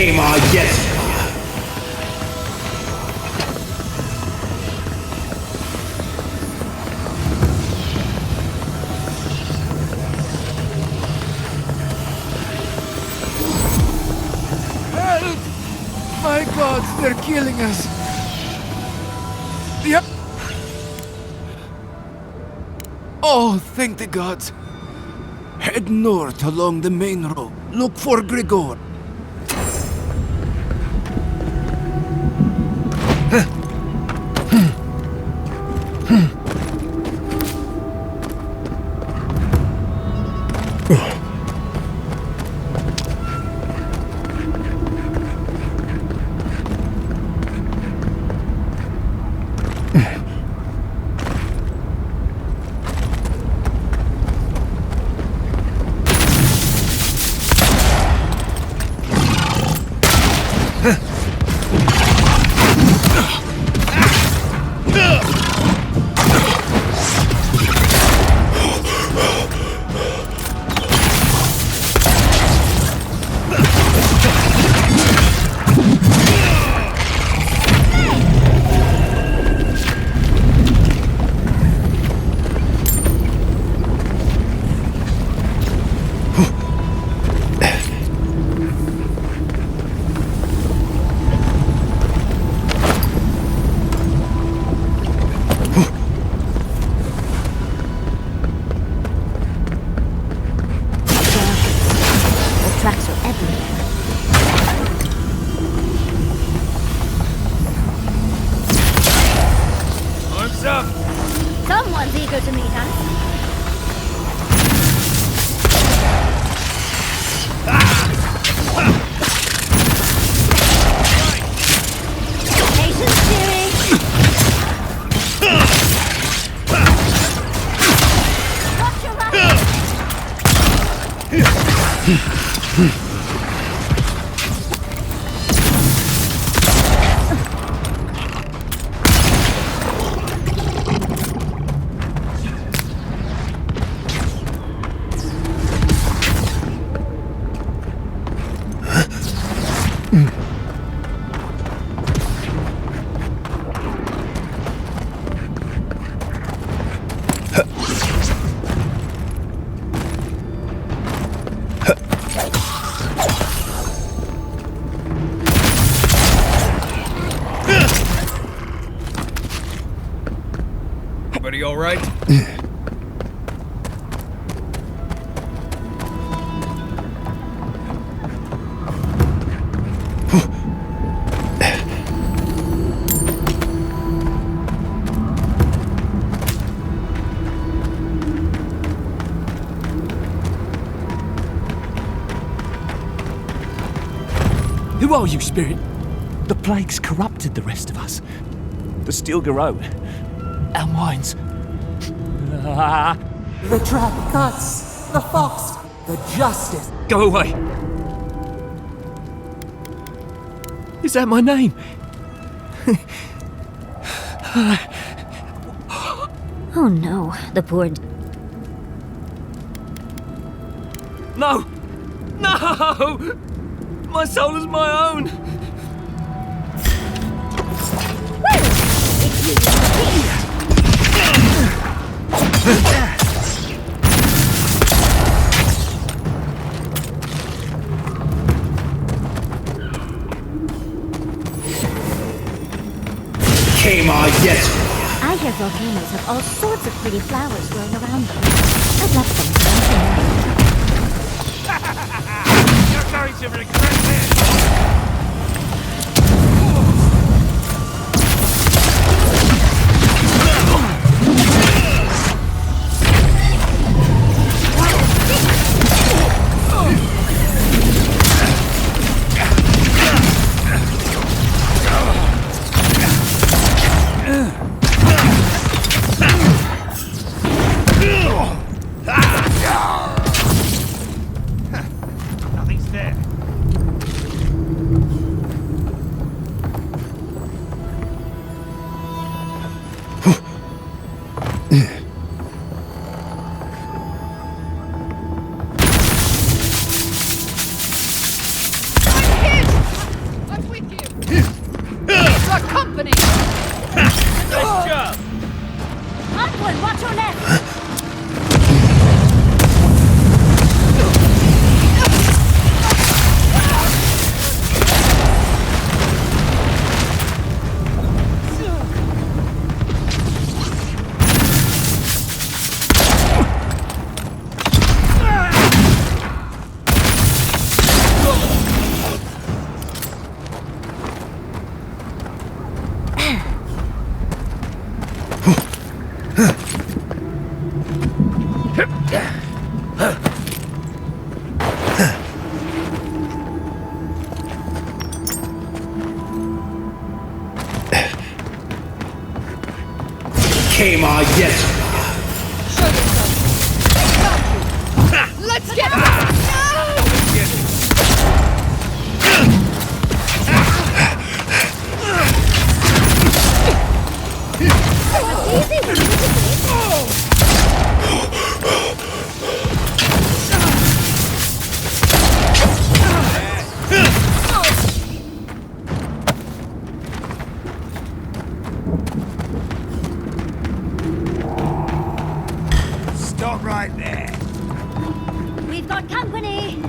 yes. Help! My gods, they're killing us. Yep. Oh, thank the gods. Head north along the main road. Look for Grigor. Someone's eager to meet us. Patience, dearie. Watch your running. Everybody all right? Who are you, spirit? The plague's corrupted the rest of us. The steel garrote. Our minds. The trap cuts. The fox. The justice. Go away. Is that my name? Oh no, the poor... No! No! My soul is my own! Yes. I hear volcanoes have all sorts of pretty flowers growing around them. I'd love some. You're going to regret this. Nothing's there. Fallen, watch your left! Came on, yes. Let's get Stop right there. We've got company!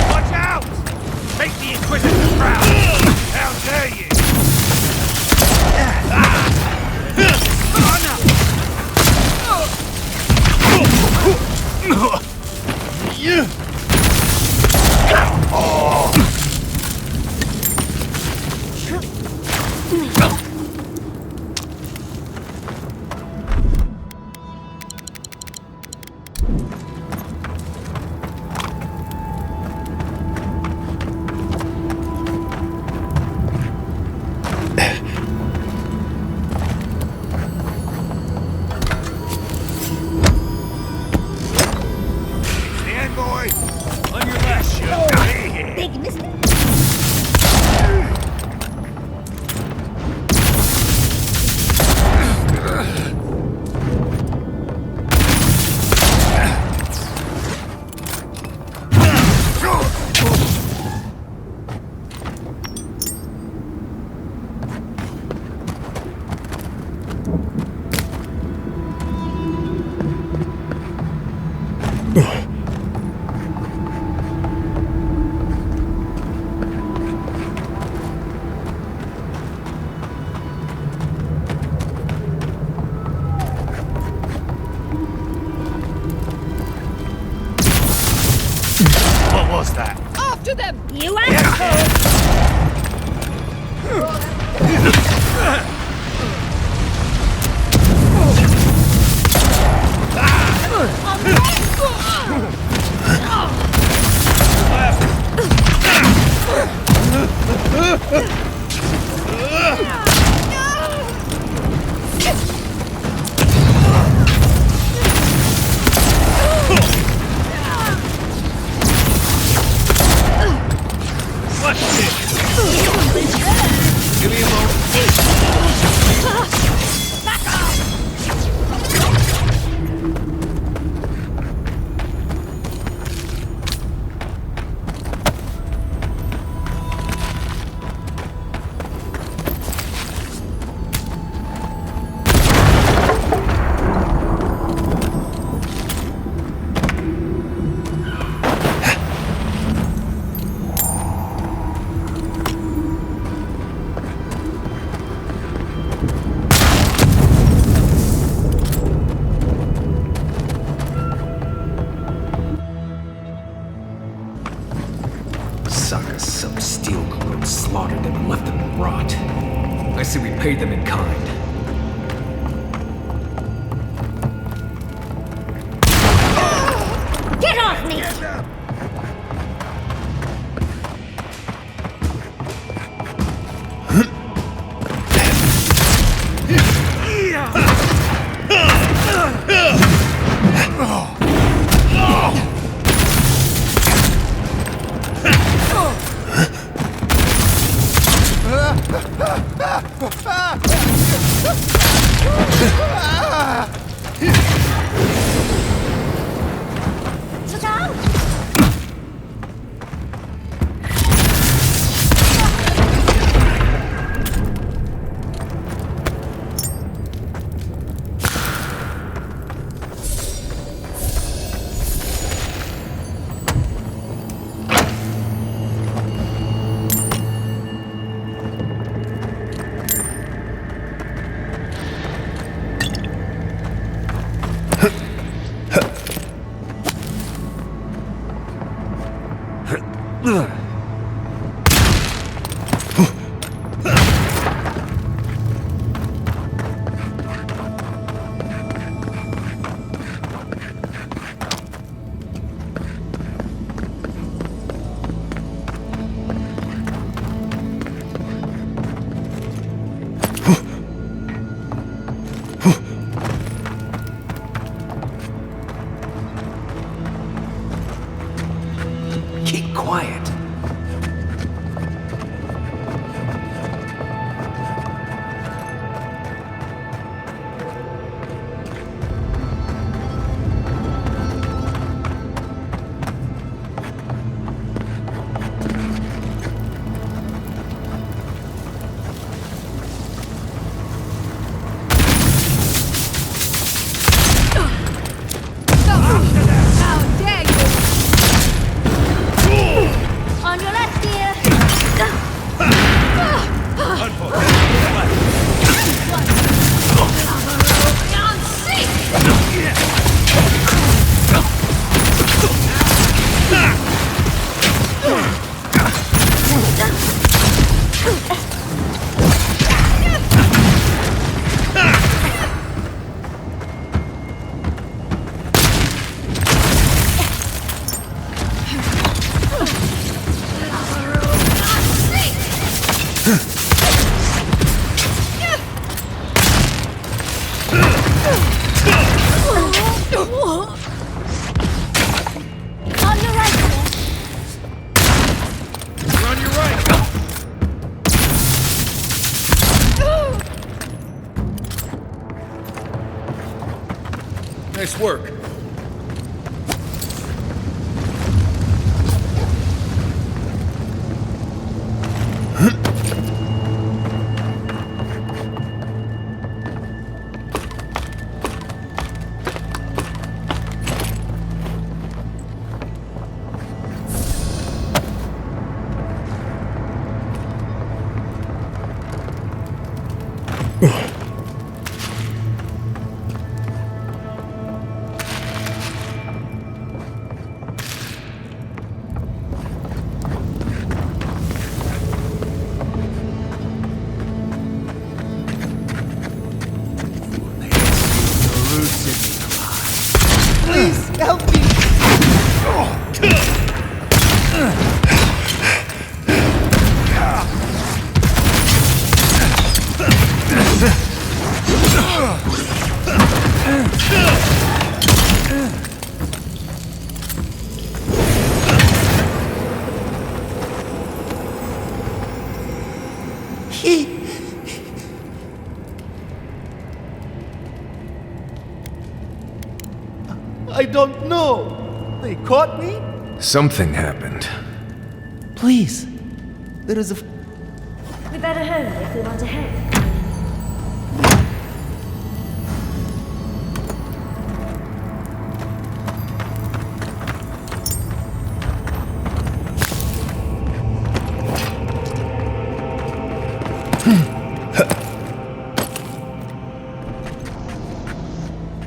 Watch out! Make the Inquisitor proud! How dare you! Stand, boy! On your last shot! Big mistake! What was that? after them! You asshole! What's this? Give me a moment. Suckers, some steel corrode slaughtered them and left them to rot. I say we paid them in kind. Get off me! Keep quiet. How dare you! On your left, dear. On your right, dear. We're on your right. Nice work. Please help me. I don't know. They caught me? Something happened. Please. There is a... We better hurry if we want to help.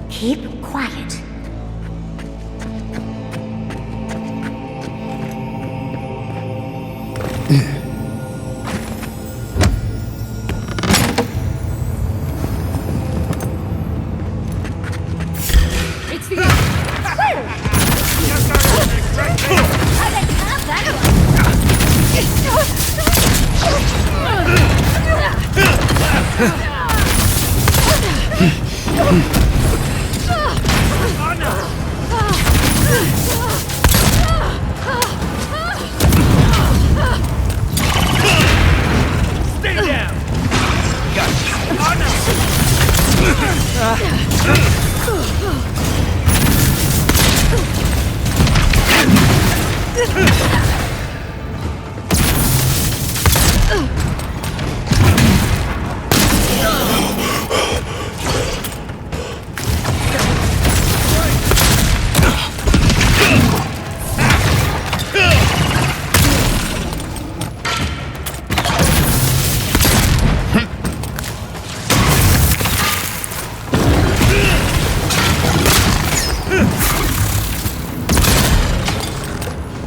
Keep quiet. It's the I can have that one. Stay down.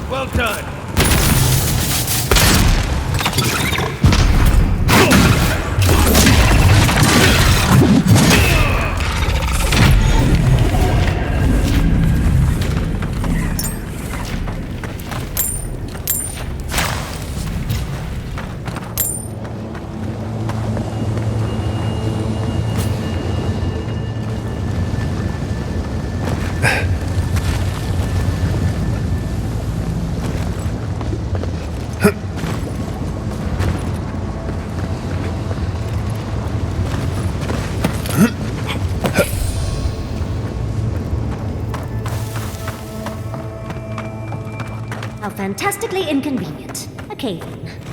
Well done. fantastically inconvenient. Okay then.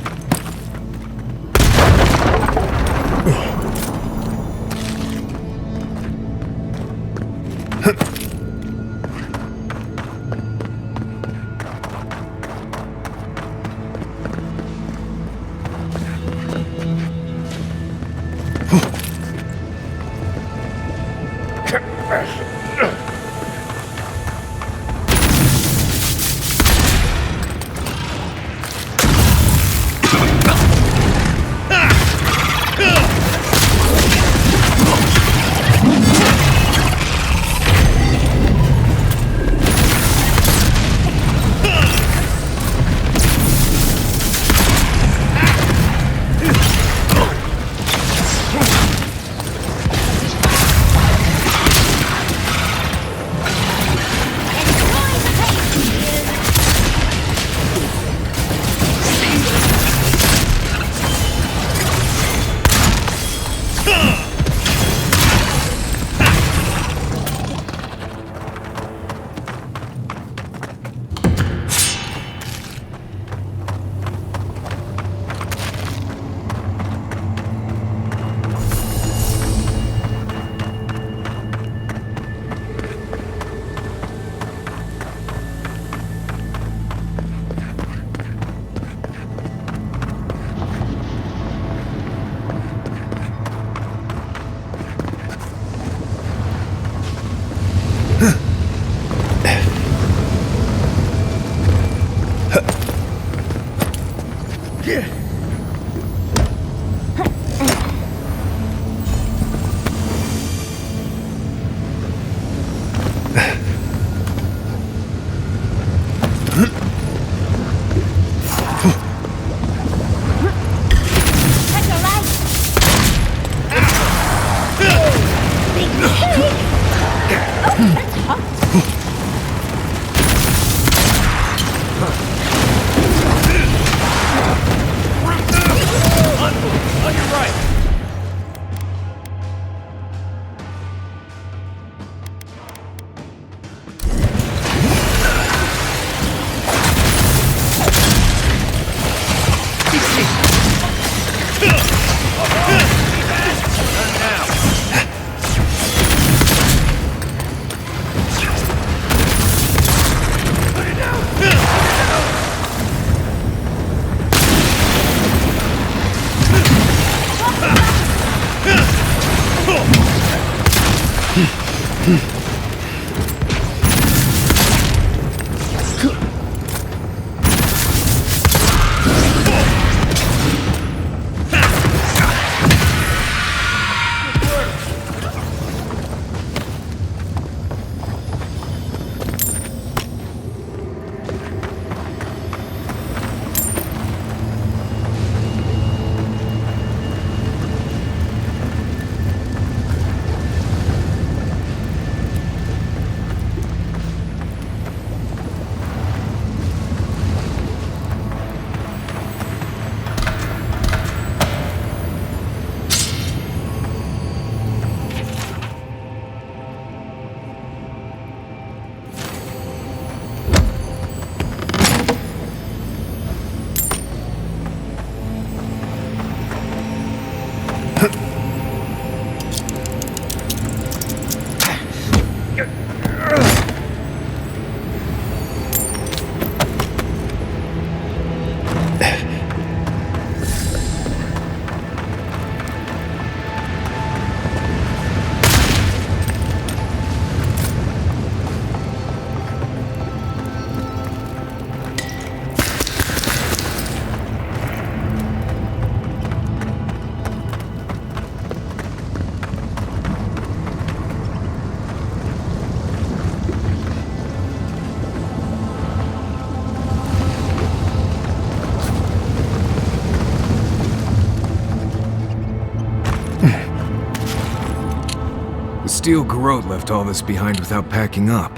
Steel garrote left all this behind without packing up.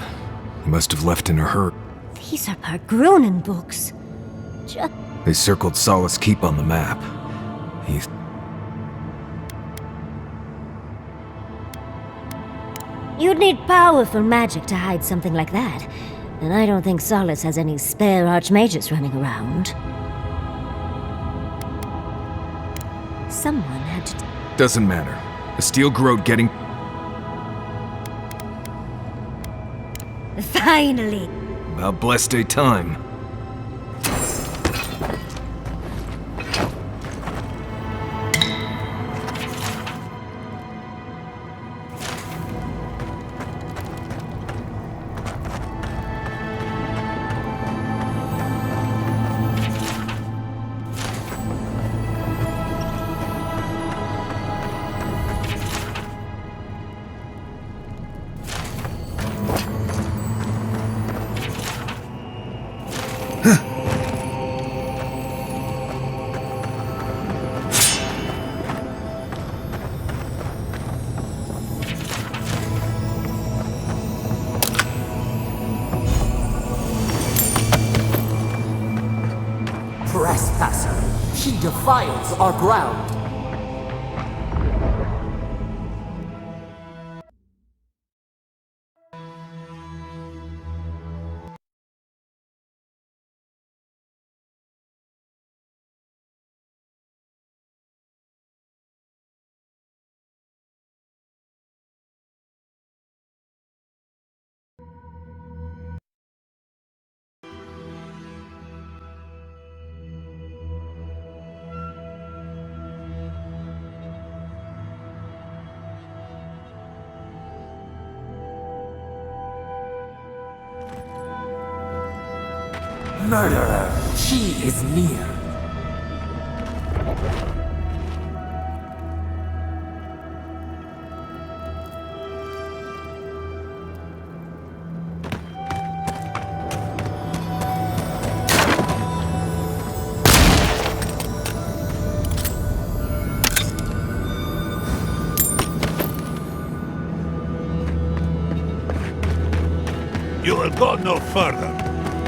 He must have left in a hurry. These are Pargronen books. They circled Solace Keep on the map. You'd need powerful magic to hide something like that. And I don't think Solace has any spare archmages running around. Someone had to... Doesn't matter. A steel growth getting... Finally! About blessed day time. Trespasser, she defiles our ground. Murderer, she is near. You will go no further.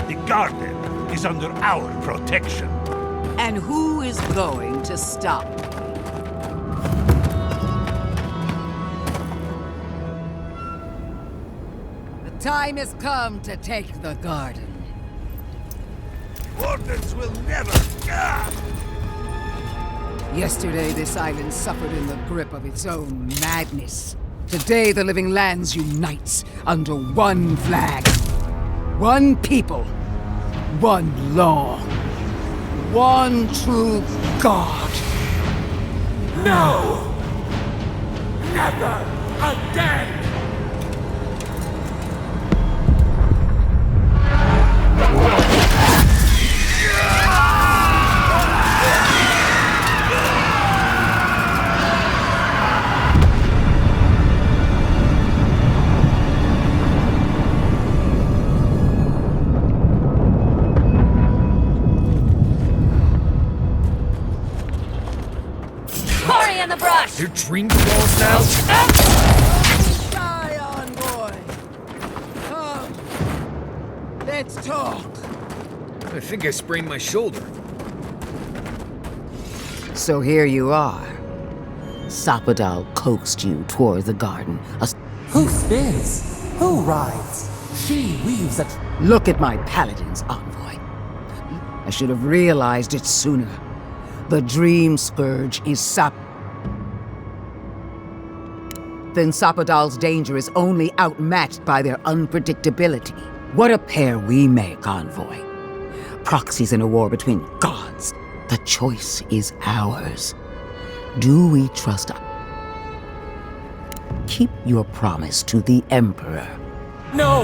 The garden is under our protection. And who is going to stop? The time has come to take the garden. Orders will never... Yesterday, this island suffered in the grip of its own madness. Today, the living lands unites under one flag. One people. One law. One true God. No! Never again! In the brush! Your dream falls now? Scion boy! Come. Let's talk. I think I sprained my shoulder. So here you are. Sapadal coaxed you toward the garden. Who spins? Who rides? She weaves a... Look at my paladin's envoy. I should have realized it sooner. The dream scourge is Then Sapadal's danger is only outmatched by their unpredictability. What a pair we make, envoy. Proxies in a war between gods. The choice is ours. Do we trust... Keep your promise to the Emperor. No!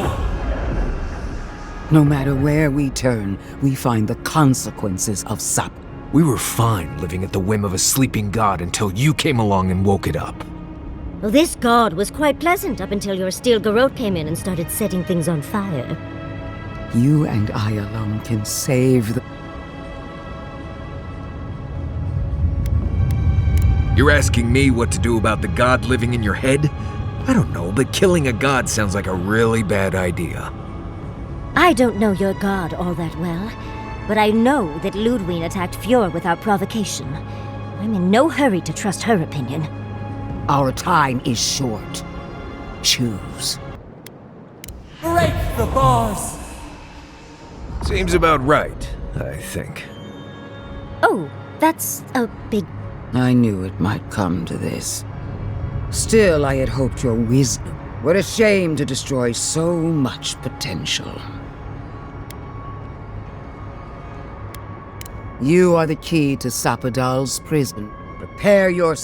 No matter where we turn, we find the consequences of Sap. We were fine living at the whim of a sleeping god until you came along and woke it up. Well, this god was quite pleasant up until your steel garrote came in and started setting things on fire. You and I alone can save the... You're asking me what to do about the god living in your head? I don't know, but killing a god sounds like a really bad idea. I don't know your god all that well, but I know that Ludwig attacked Fjord without provocation. I'm in no hurry to trust her opinion. Our time is short. Choose. Break the bars! Seems about right, I think. Oh, that's a big... I knew it might come to this. Still, I had hoped your wisdom. What a shame to destroy so much potential. You are the key to Sapadal's prison. Prepare your...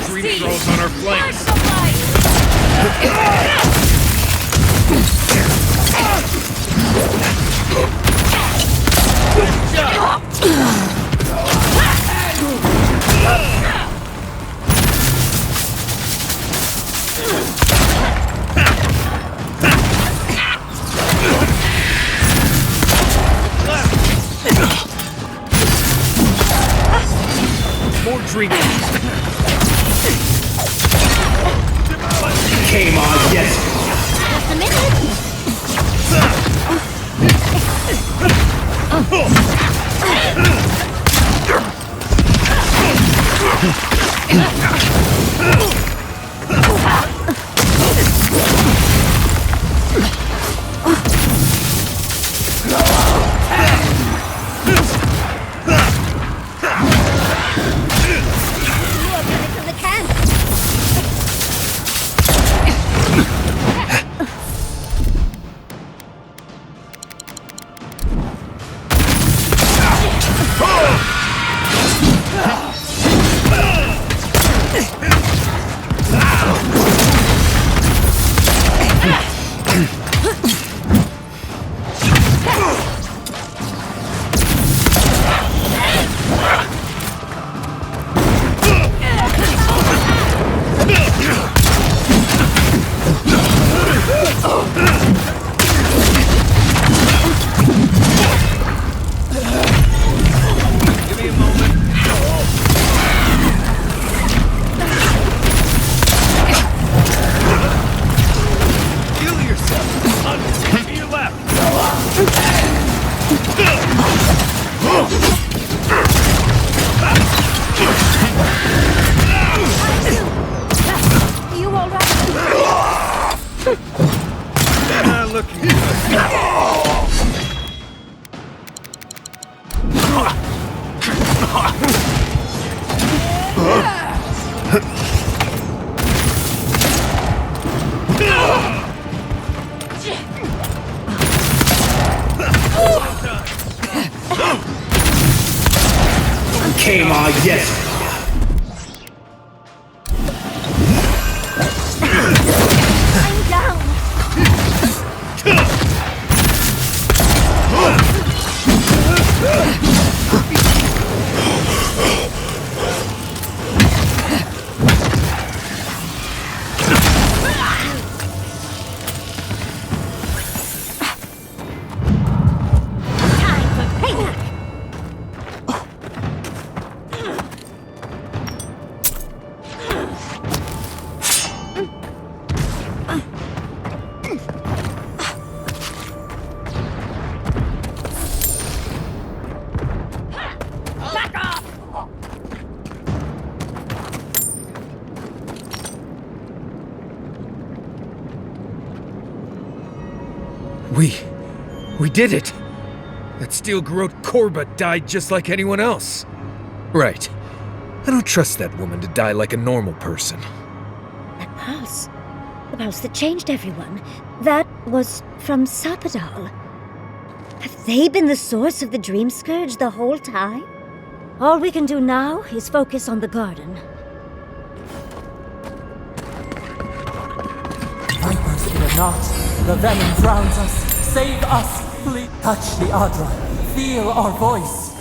Dream throws on our flanks. More drinking. Came on, yes. Just a minute! Came on, yes. I'm down! Time for payback! We did it! That steel garrote Korba died just like anyone else. Right. I don't trust that woman to die like a normal person. That pulse. The pulse that changed everyone. That was from Sapadal. Have they been the source of the dream scourge the whole time? All we can do now is focus on the garden. Vipers in a knot. The venom drowns us. Save us, please. Touch the Adra. Feel our voice.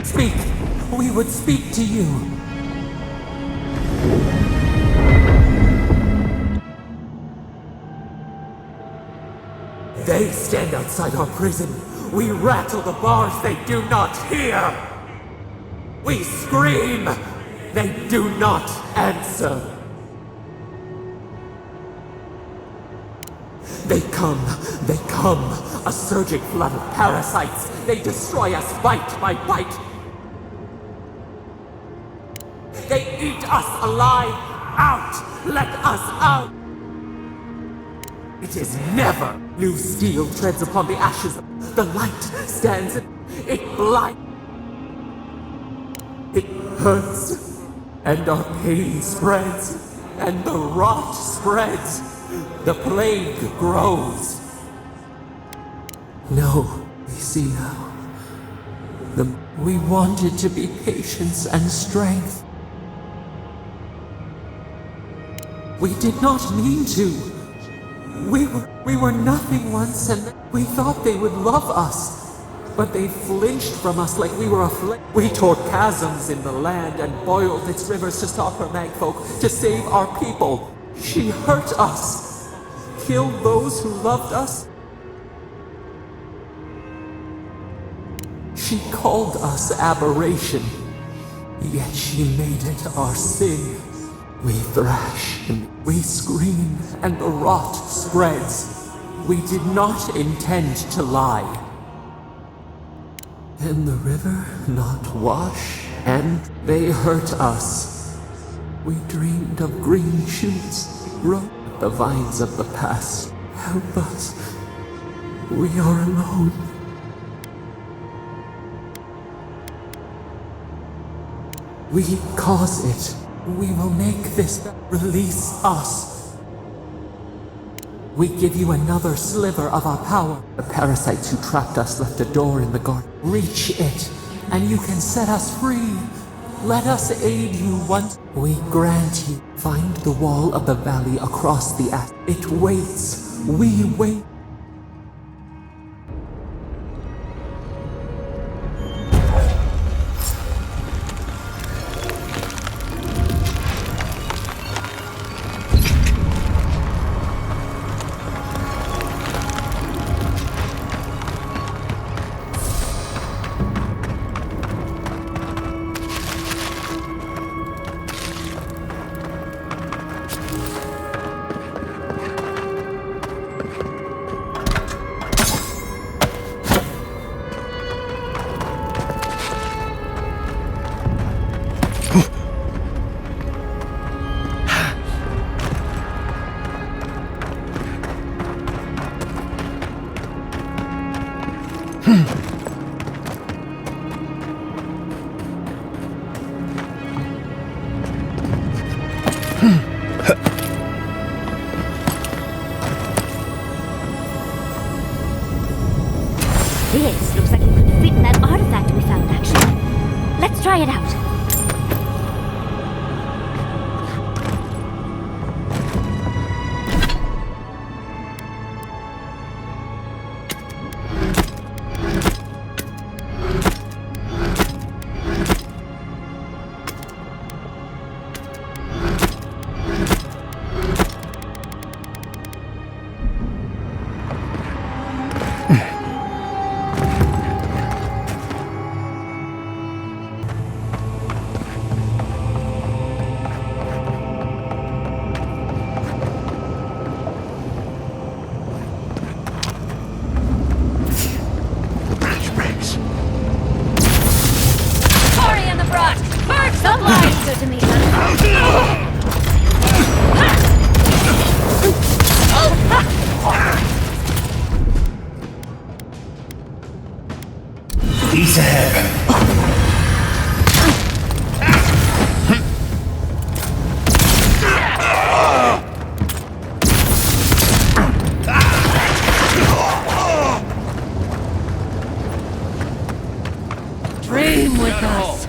Speak. We would speak to you. They stand outside our prison. We rattle the bars they do not hear. We scream. They do not answer. They come, a surging flood of parasites. They destroy us bite by bite. They eat us alive. Out! Let us out! It is never. New steel treads upon the ashes. The light stands in it blind. It hurts, and our pain spreads, and the rot spreads. The plague grows. No, we see now. We wanted to be patience and strength. We did not mean to. We were nothing once, and we thought they would love us. But they flinched from us like we were a We tore chasms in the land and boiled its rivers to stop her magfolk, to save our people. She hurt us, killed those who loved us. She called us aberration, yet she made it our sin. We thrash and we scream, and the rot spreads. We did not intend to lie. And the river not wash, and they hurt us. We dreamed of green shoots, grow the vines of the past. Help us. We are alone. We cause it. We will make this release us. We give you another sliver of our power. The parasites who trapped us left a door in the garden. Reach it, and you can set us free. Let us aid you once. We grant you. Find the wall of the valley across the ash. It waits. We wait. This looks like it could fit in that artifact we found, actually. Let's try it out. Piece of heaven. Dream with us.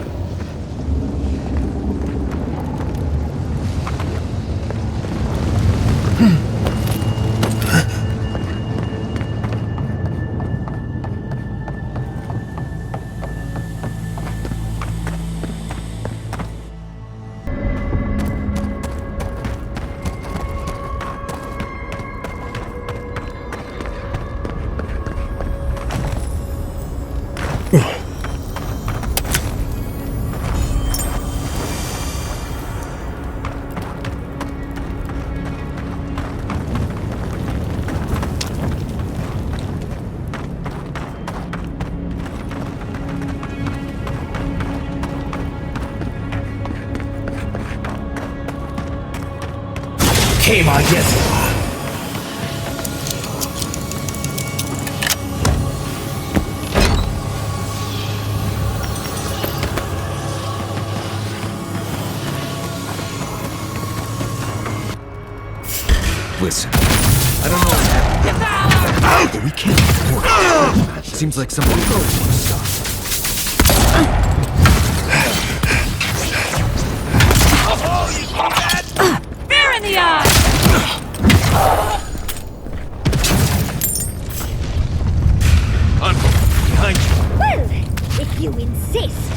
Chyba jest. Listen, I don't know what happened, but we can't afford it. Seems like someone else wants to stop. Fear in the eye! Uncle, behind you. Well, if you insist.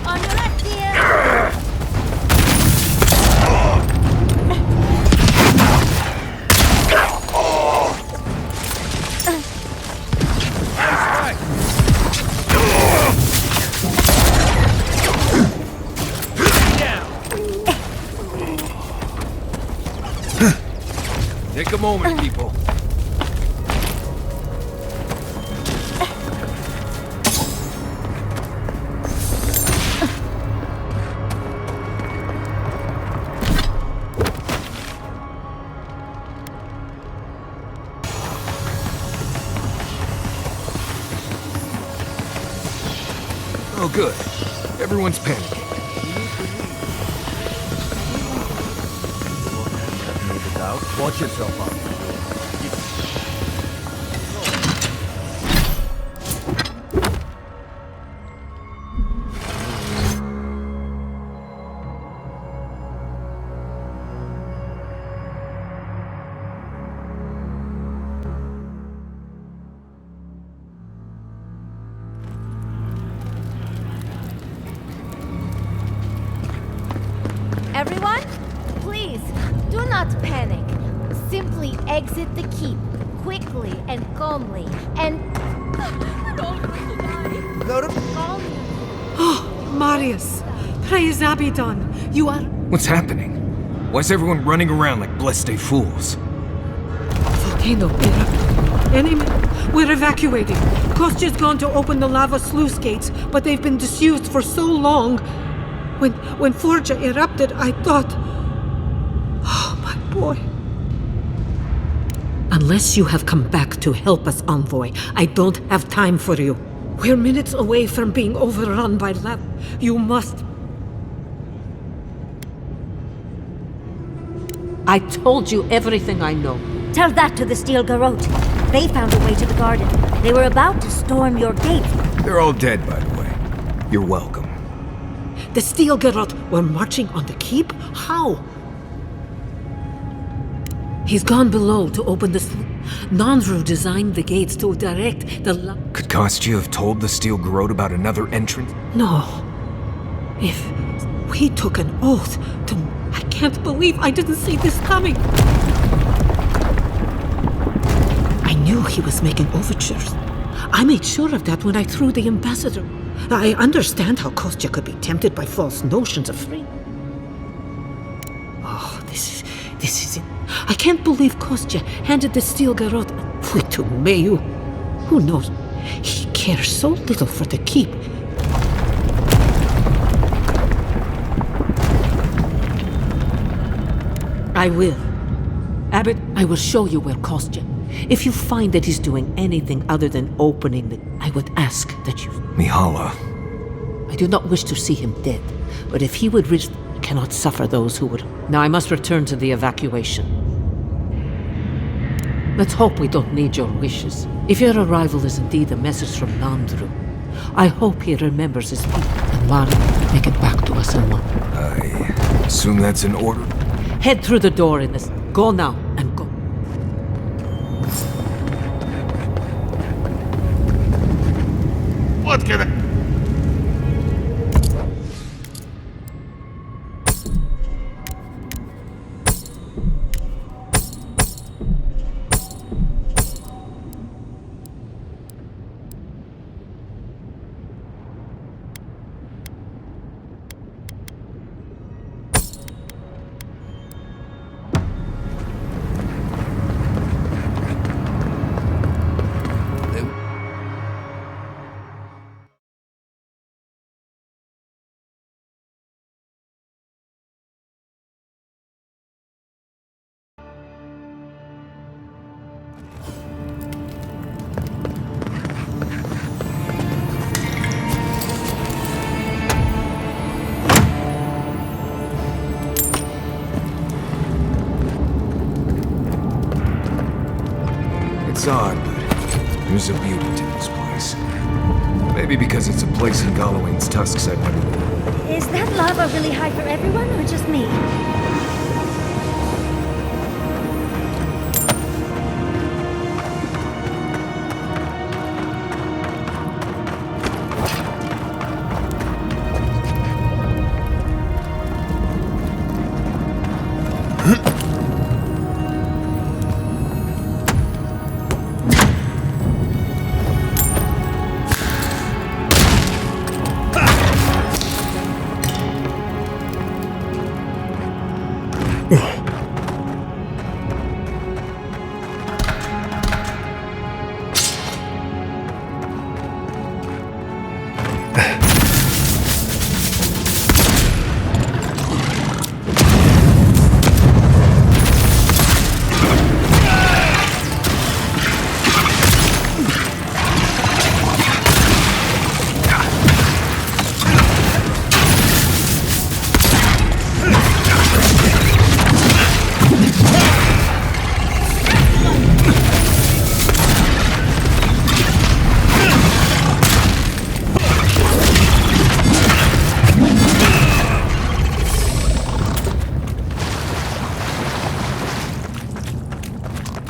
On your left, dear. Take a moment, people. Oh, good. Everyone's panicking. Watch yourself up. Everyone, please, do not panic. Simply exit the keep, quickly and calmly, and... We're all going to die. Calmly. Oh, Marius, praise Abidon. You are What's happening? Why's everyone running around like blessed fools? volcano erupted. Enemy, we're evacuating. Kostya's gone to open the lava sluice gates, but they've been disused for so long. When Forja erupted, I thought, oh, my boy. Unless you have come back to help us, Envoy, I don't have time for you. We're minutes away from being overrun by lava. You must... I told you everything I know. Tell that to the Steel Garrote. They found a way to the garden. They were about to storm your gate. They're all dead, by the way. You're welcome. The Steel Garrote were marching on the keep? How? He's gone below to open the... Nonru designed the gates to direct the... Could Kostya have told the Steel Garrote about another entrance? No. If we took an oath to... I can't believe I didn't see this coming. I knew he was making overtures. I made sure of that when I threw the ambassador. I understand how Kostya could be tempted by false notions of freedom. Oh, this is it. I can't believe Kostya handed the Steel Garrote Pуть to Mayu. Who knows? He cares so little for the keep. I will. Abbot, I will show you where Kostya. If you find that he's doing anything other than opening the... I would ask that you... Mihala. I do not wish to see him dead, but if he would risk... I cannot suffer those who would... Now I must return to the evacuation. Let's hope we don't need your wishes. If your arrival is indeed a message from Nandru, I hope he remembers his people and Mari make it back to us in one. I assume that's an order? Head through the door in this. Go now and go. What can I... facade, but there's a beauty to this place. Maybe because it's a place in Gallowayne's tusks I've never been. Is that lava really high for everyone, or just me?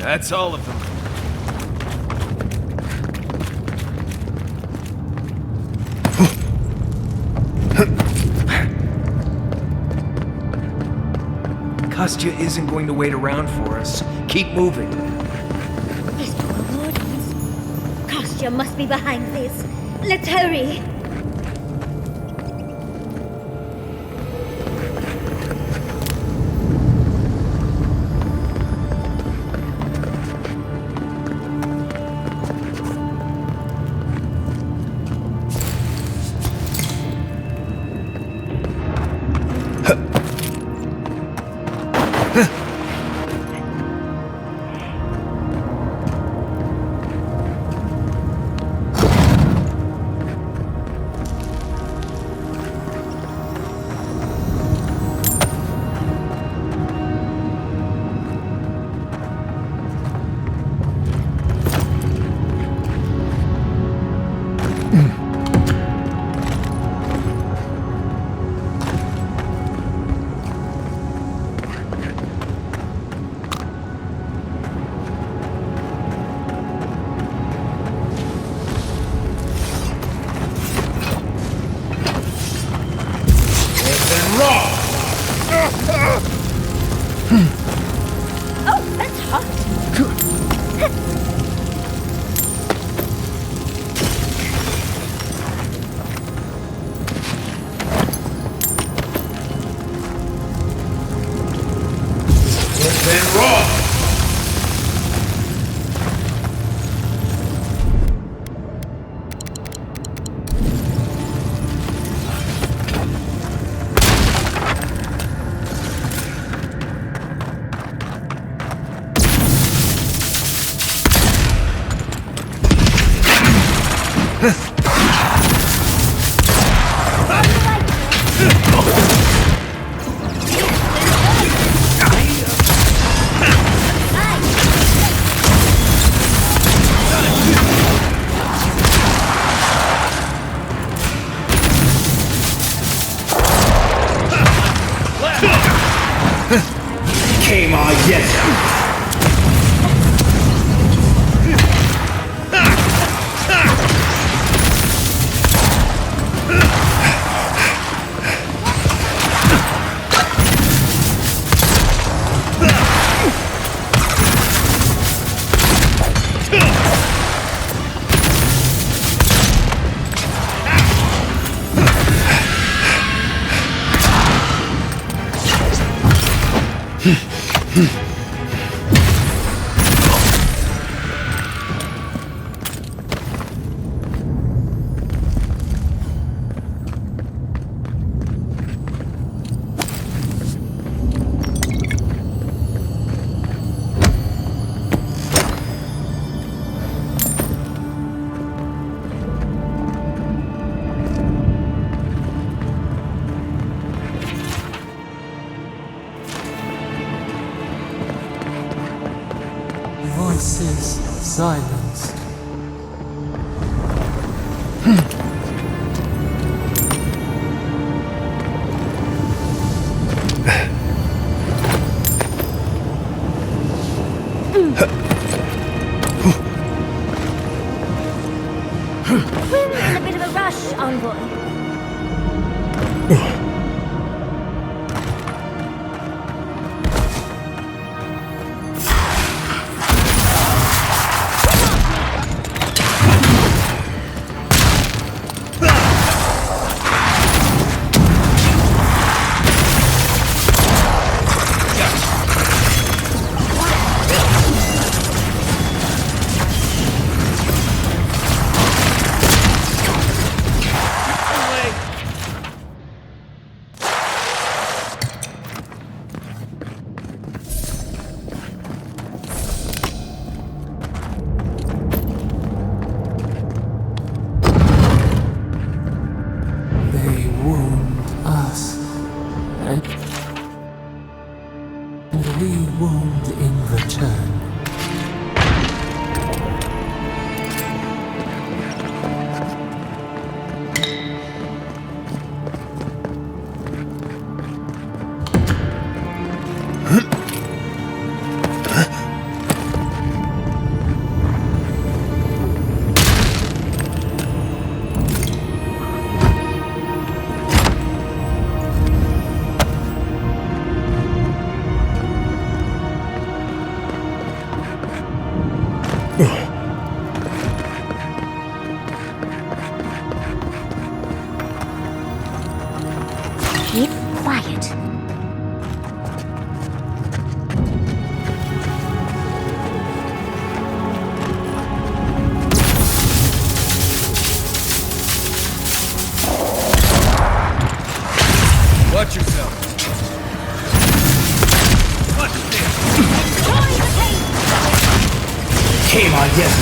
That's all of them. Kostya isn't going to wait around for us. Keep moving. These poor wardens. Kostya must be behind this. Let's hurry. Oh, that's hot. voices silenced. We're in a bit of a rush, envoy. They wound us, and we wound in return. Keep quiet. Watch yourself. Watch this. Came on, yes.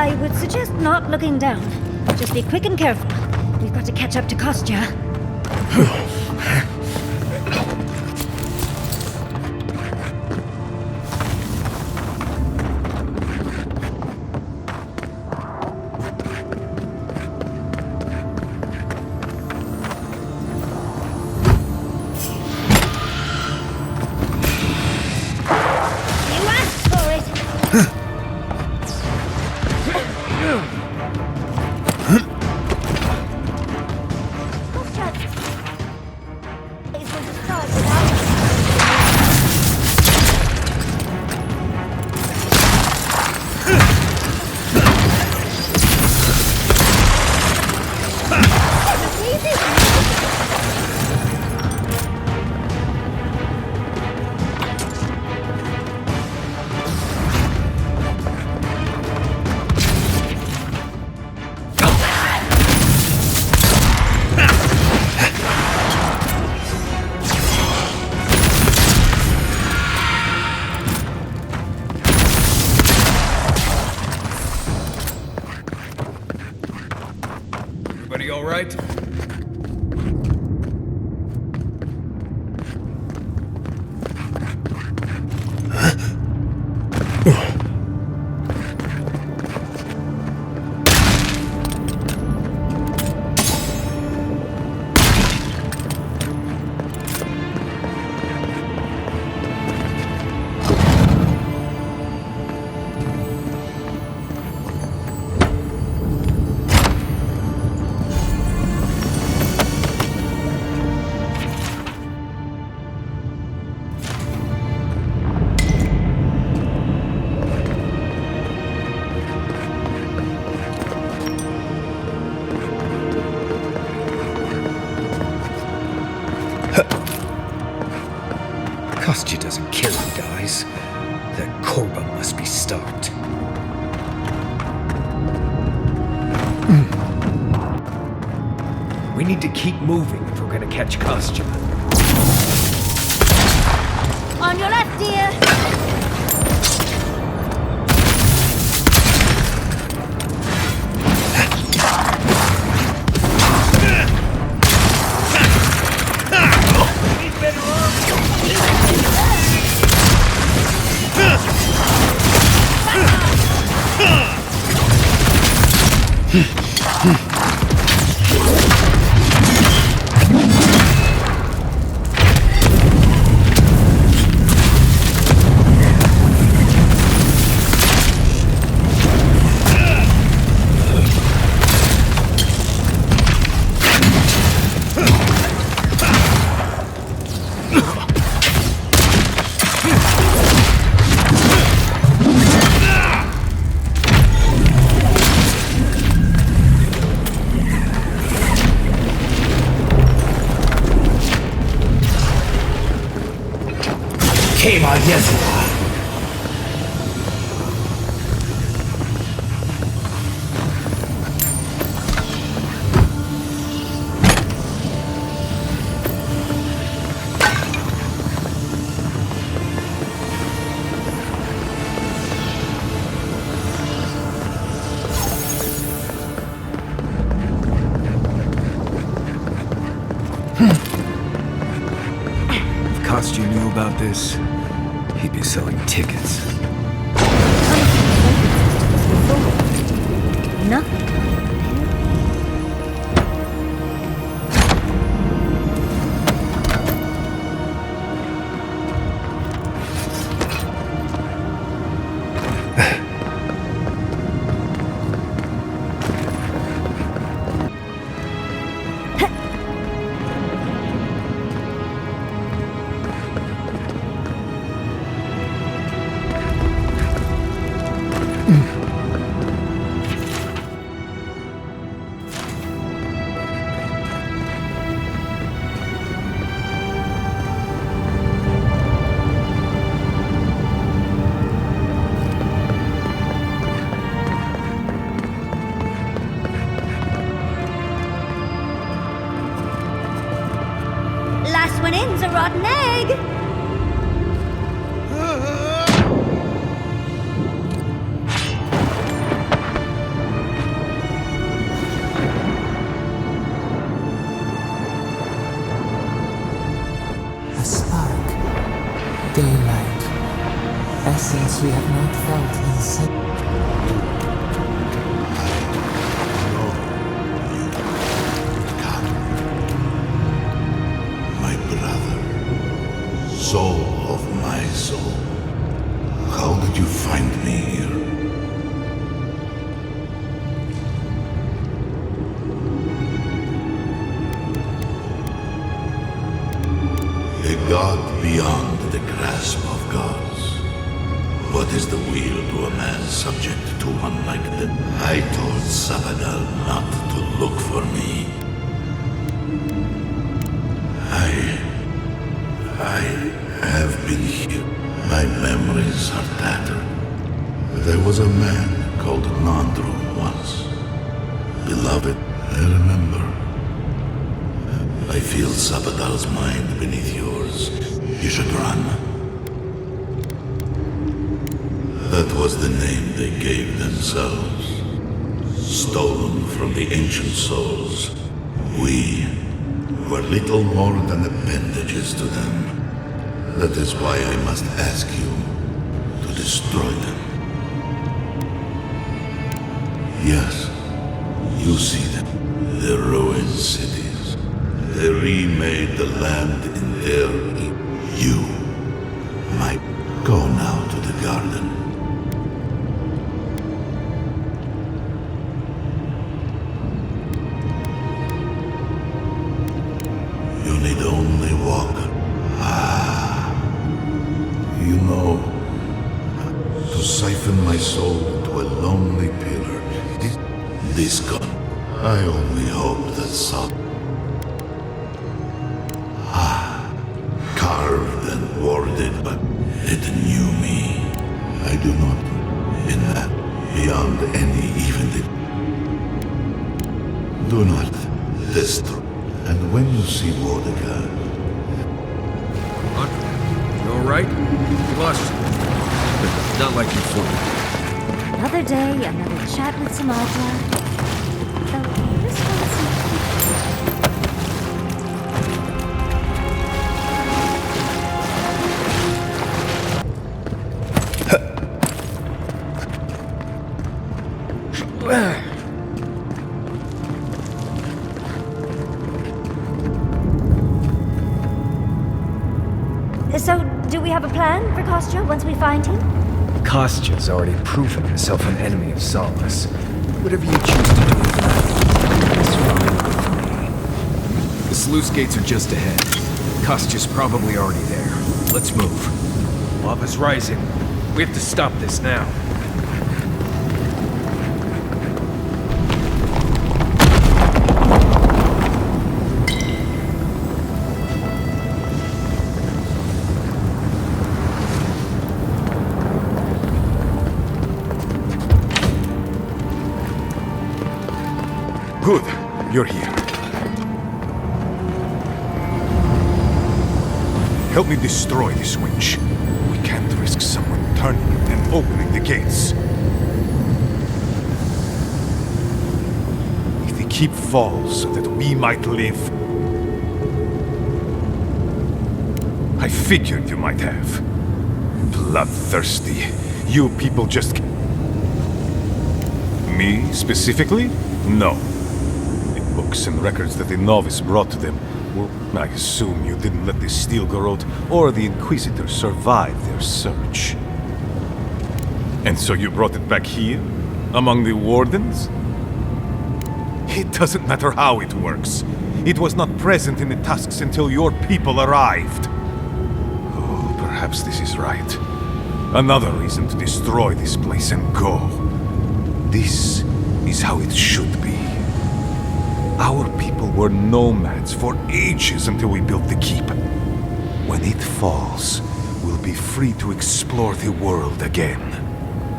I would suggest not looking down. Just be quick and careful. We've got to catch up to Kostya. You asked for it. Everybody all right? Kostya doesn't care who dies. That Korba must be stopped. We need to keep moving if we're gonna catch Kostya. On your left, dear. If Kostya knew about this, he'd be selling tickets. No. Last one in's a rotten egg. we have not felt incentive. My brother, soul of my soul, how did you find me here? A god beyond the grasp of gods. What is the will to a man subject to one like that? I told Sabadal not to look for me. I have been here. My memories are tattered. There was a man called Nandru once. Beloved, I remember. I feel Sabadal's mind beneath yours. You should run. That was the name they gave themselves. Stolen from the ancient souls. We were little more than appendages to them. That is why I must ask you to destroy them. Yes, you see them. The ruined cities. They remade the land in their image. You might go now to the garden. You need only walk. You know, to siphon my soul into a lonely pillar. This gun. I only hope that some. Carved and warded, but it knew me. I do not, in that, beyond any even the. Do not destroy. And when you see Mordecai. What? You alright? We lost you. Not like before. Another day, another chat with Samaja. Though this one's So, do we have a plan for Kostya once we find him? Kostya's already proven himself an enemy of Solace. Whatever you choose to do with that, is fine with me. The sluice gates are just ahead. Kostya's probably already there. Let's move. Lava's rising. We have to stop this now. Good, you're here. Help me destroy this winch. We can't risk someone turning it and opening the gates. If the keep falls so that we might live. I figured you might have. Bloodthirsty. You people just... Me, specifically? No. Books and records that the novice brought to them. Well, I assume you didn't let the Stilgarot or the Inquisitor survive their search. And so you brought it back here? Among the Wardens? It doesn't matter how it works. It was not present in the tasks until your people arrived. Oh, perhaps this is right. Another reason to destroy this place and go. This is how it should be. Our people were nomads for ages until we built the keep. When it falls, we'll be free to explore the world again.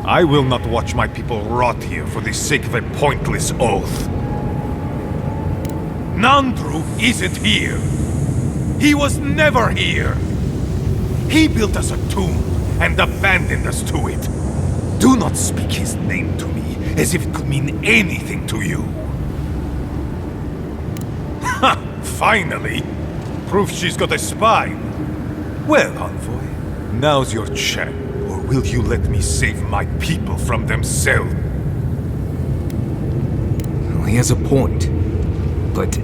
I will not watch my people rot here for the sake of a pointless oath. Nandru isn't here. He was never here. He built us a tomb and abandoned us to it. Do not speak his name to me as if it could mean anything to you. Ha! Finally! Proof she's got a spine. Well, Envoy, now's your chance. Or will you let me save my people from themselves? Well, he has a point. But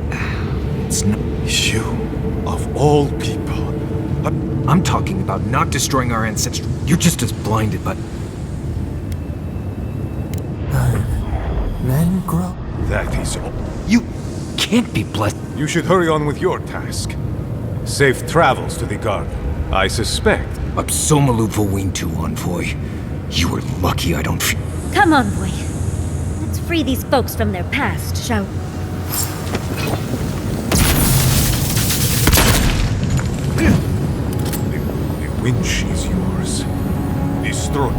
it's not... You, of all people. I'm talking about not destroying our ancestry. You're just as blinded, but... Men grow. That is all. You can't be blessed. You should hurry on with your task. Safe travels to the garden. I suspect. Absomalu Vowintu, Envoy. You were lucky I don't feel... Come, Envoy. Let's free these folks from their past, shall we? The winch is yours. Destroy.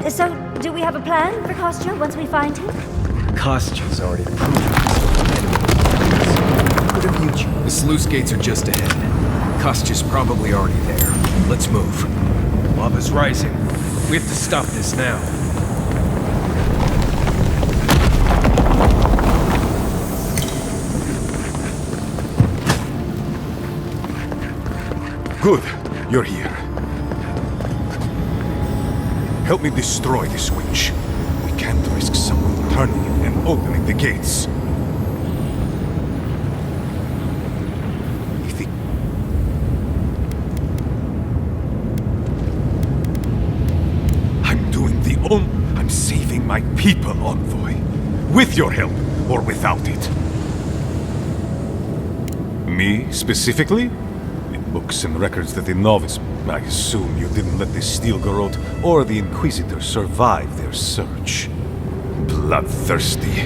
So, do we have a plan for Kostya once we find him? Kostya's already proven himself an enemy. What have you chosen? The sluice gates are just ahead. Kostya's probably already there. Let's move. Lava's rising. We have to stop this now. Good. You're here. Help me destroy this winch. We can't risk someone turning it and opening the gates. I'm doing the I'm saving my people, Envoy. With your help, or without it. Me, specifically? In books and records that the novice... I assume you didn't let the Steel Garrote or the Inquisitor survive their search. Bloodthirsty.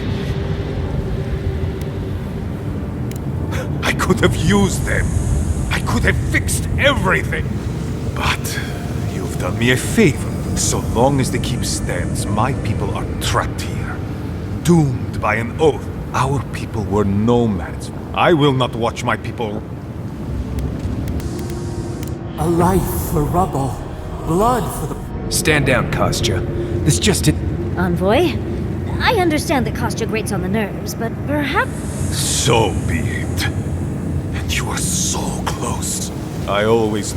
I could have used them. I could have fixed everything. But you've done me a favor. So long as the keep stands, my people are trapped here. Doomed by an oath. Our people were nomads. I will not watch my people... A life for rubble. Blood for the... Stand down, Kostya. This just it. Envoy, I understand that Kostya grates on the nerves, but perhaps... So be it. And you are so close. I always...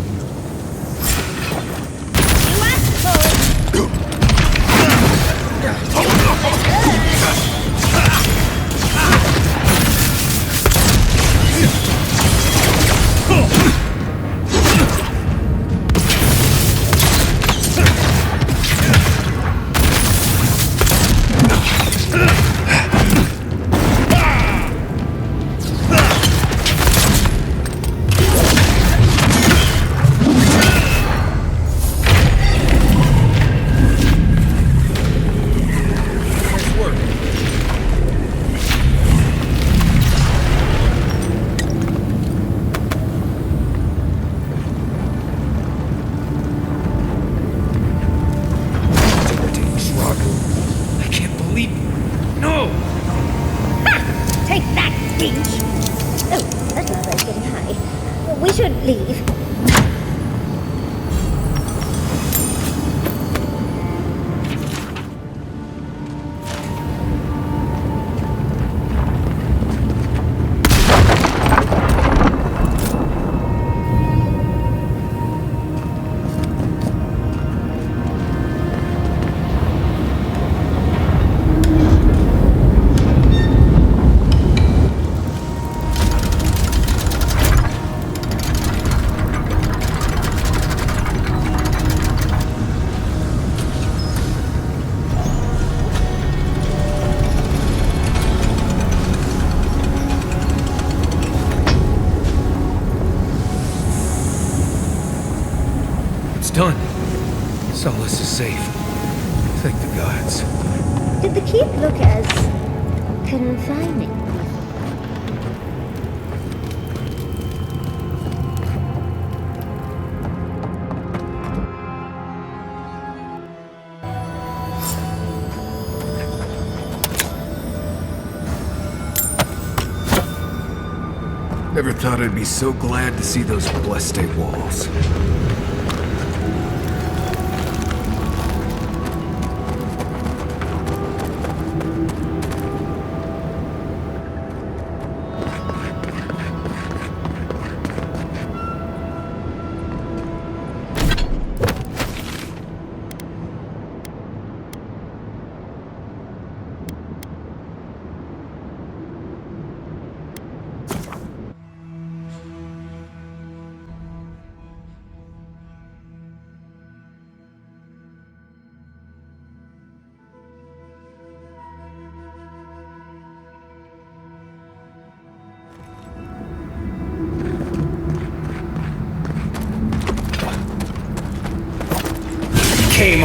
Done. Solace is safe. Thank the gods. Did the keep look as... confining? Never thought I'd be so glad to see those blessed walls. Complaining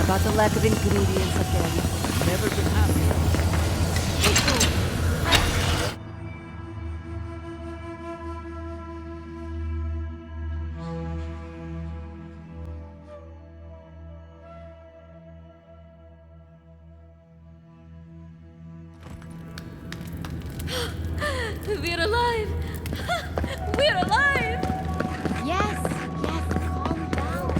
about the lack of ingredients again. Never been happy. We're alive! We're alive! Yes, calm down.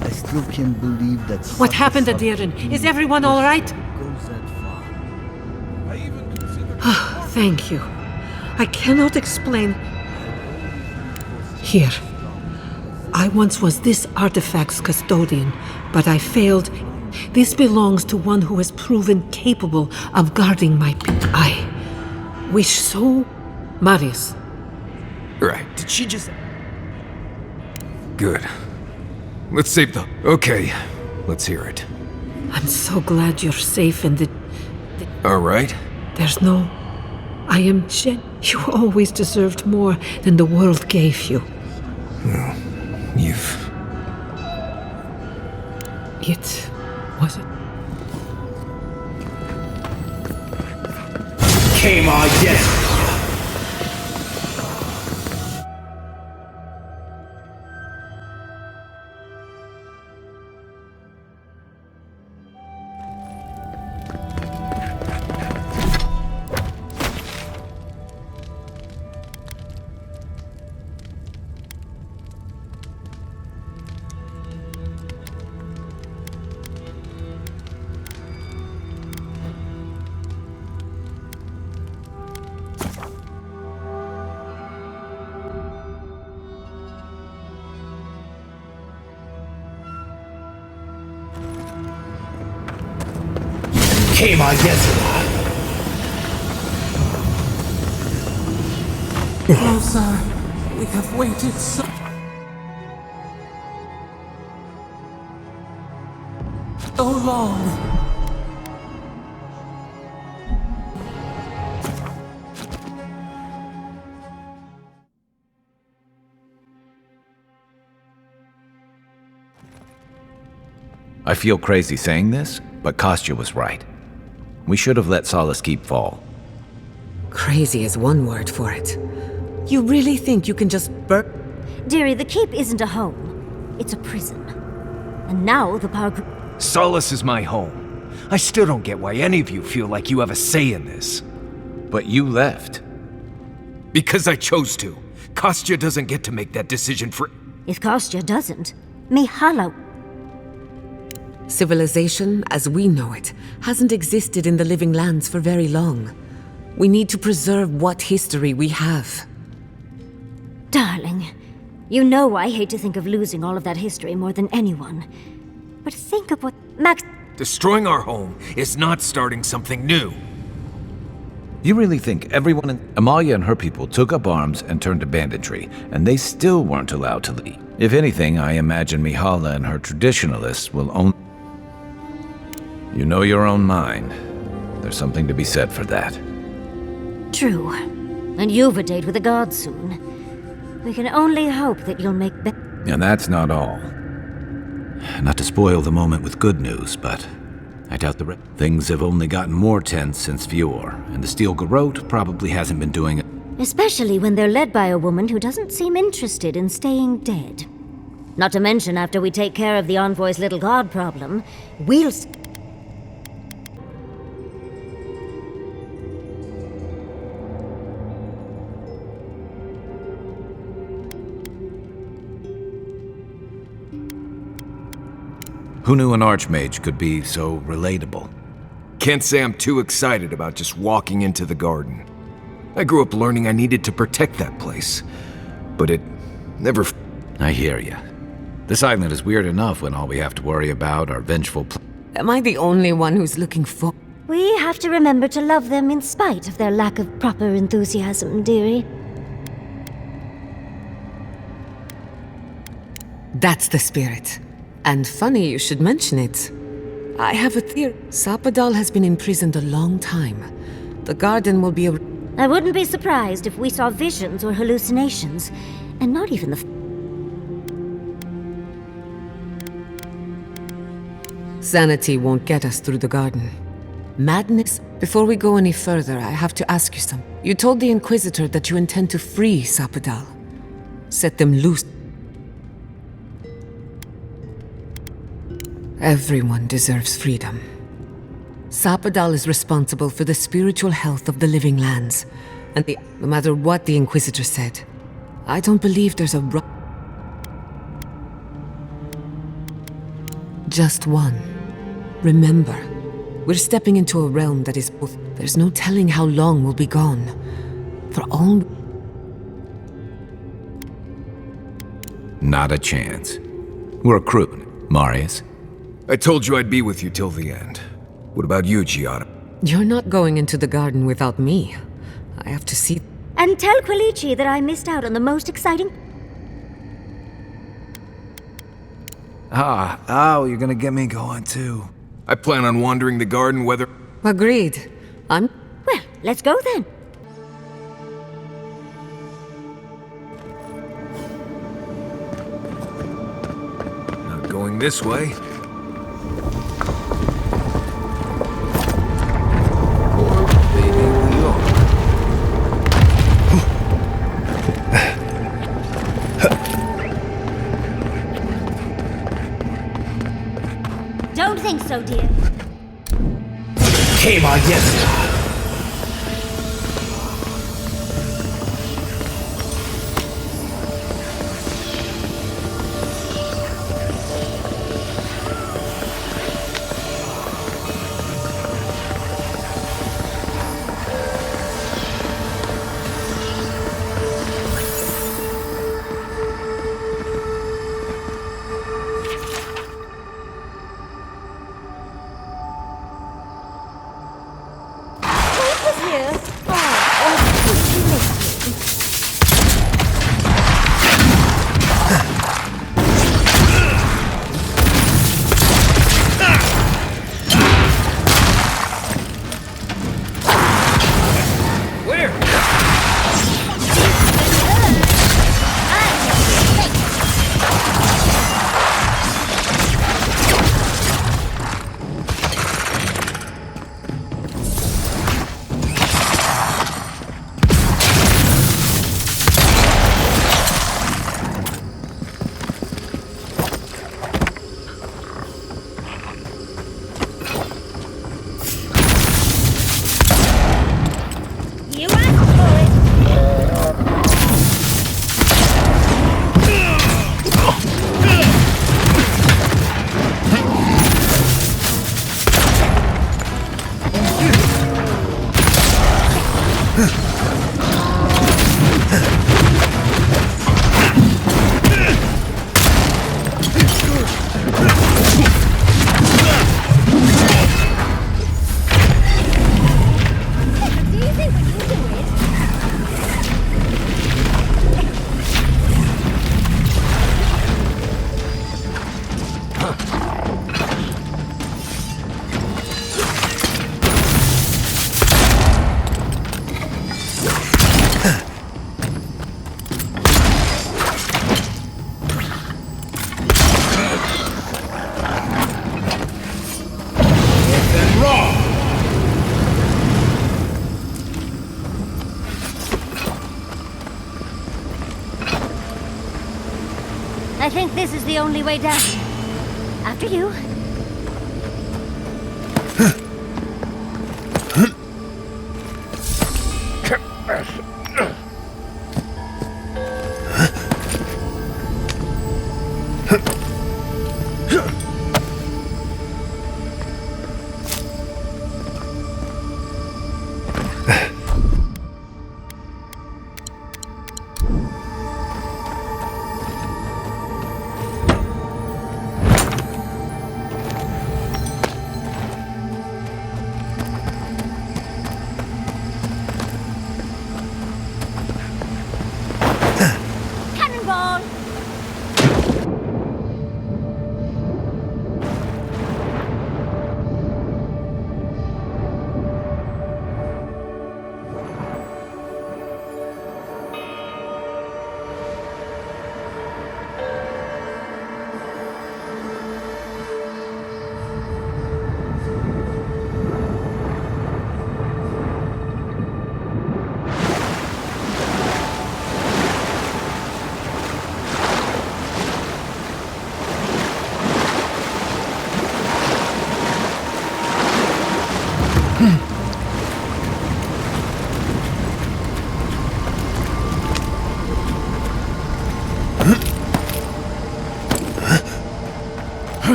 I still can't believe that. What happened to Darren? Is everyone all right? Goes that far. Thank you. I cannot explain. Here. I once was this artifact's custodian, but I failed. This belongs to one who has proven capable of guarding my I wish so. Marius. Right, did she just... Good. Let's save the... Okay, let's hear it. I'm so glad you're safe and that... All right. There's no... I am You always deserved more than the world gave you. You've... It... was it? Oh, sir, we have waited so long. I feel crazy saying this, but Kostya was right. We should have let Solace Keep fall. Crazy is one word for it. You really think you can just Dearie, the keep isn't a home. It's a prison. And now the power group... Solace is my home. I still don't get why any of you feel like you have a say in this. But you left. Because I chose to. Kostya doesn't get to make that decision for... If Kostya doesn't, Mihala... Civilization, as we know it, hasn't existed in the Living Lands for very long. We need to preserve what history we have. Darling, you know I hate to think of losing all of that history more than anyone. But think of what Max... Destroying our home is not starting something new. You really think everyone in... Amalia and her people took up arms and turned to banditry, and they still weren't allowed to leave. If anything, I imagine Mihala and her traditionalists will own... You know your own mind. There's something to be said for that. True. And you've a date with the gods soon. We can only hope that you'll make And that's not all. Not to spoil the moment with good news, but I doubt things have only gotten more tense since Fior, and the Steel Garrote probably hasn't been doing it. Especially when they're led by a woman who doesn't seem interested in staying dead. Not to mention after we take care of the Envoy's little god problem, we'll... Who knew an archmage could be so relatable? Can't say I'm too excited about just walking into the garden. I grew up learning I needed to protect that place, but it never... I hear ya. This island is weird enough when all we have to worry about are vengeful... Am I the only one who's looking for... We have to remember to love them in spite of their lack of proper enthusiasm, dearie. That's the spirit. And funny you should mention it. I have a theory. Sapadal has been imprisoned a long time. The garden will be a... I wouldn't be surprised if we saw visions or hallucinations, and not even the... Sanity won't get us through the garden. Madness? Before we go any further, I have to ask you something. You told the Inquisitor that you intend to free Sapadal. Set them loose. Everyone deserves freedom. Sapadal is responsible for the spiritual health of the living lands. And no matter what the Inquisitor said, I don't believe there's a just one. Remember, we're stepping into a realm that is both... There's no telling how long we'll be gone. For all... Not a chance. We're a crew, Marius. I told you I'd be with you till the end. What about you, Giada? You're not going into the garden without me. I have to see... And tell Quilici that I missed out on the most exciting... Oh, you're gonna get me going too. I plan on wandering the garden whether... Agreed. Well, let's go then. Not going this way. Or maybe we are. Don't think so, dear. I think this is the only way down. After you.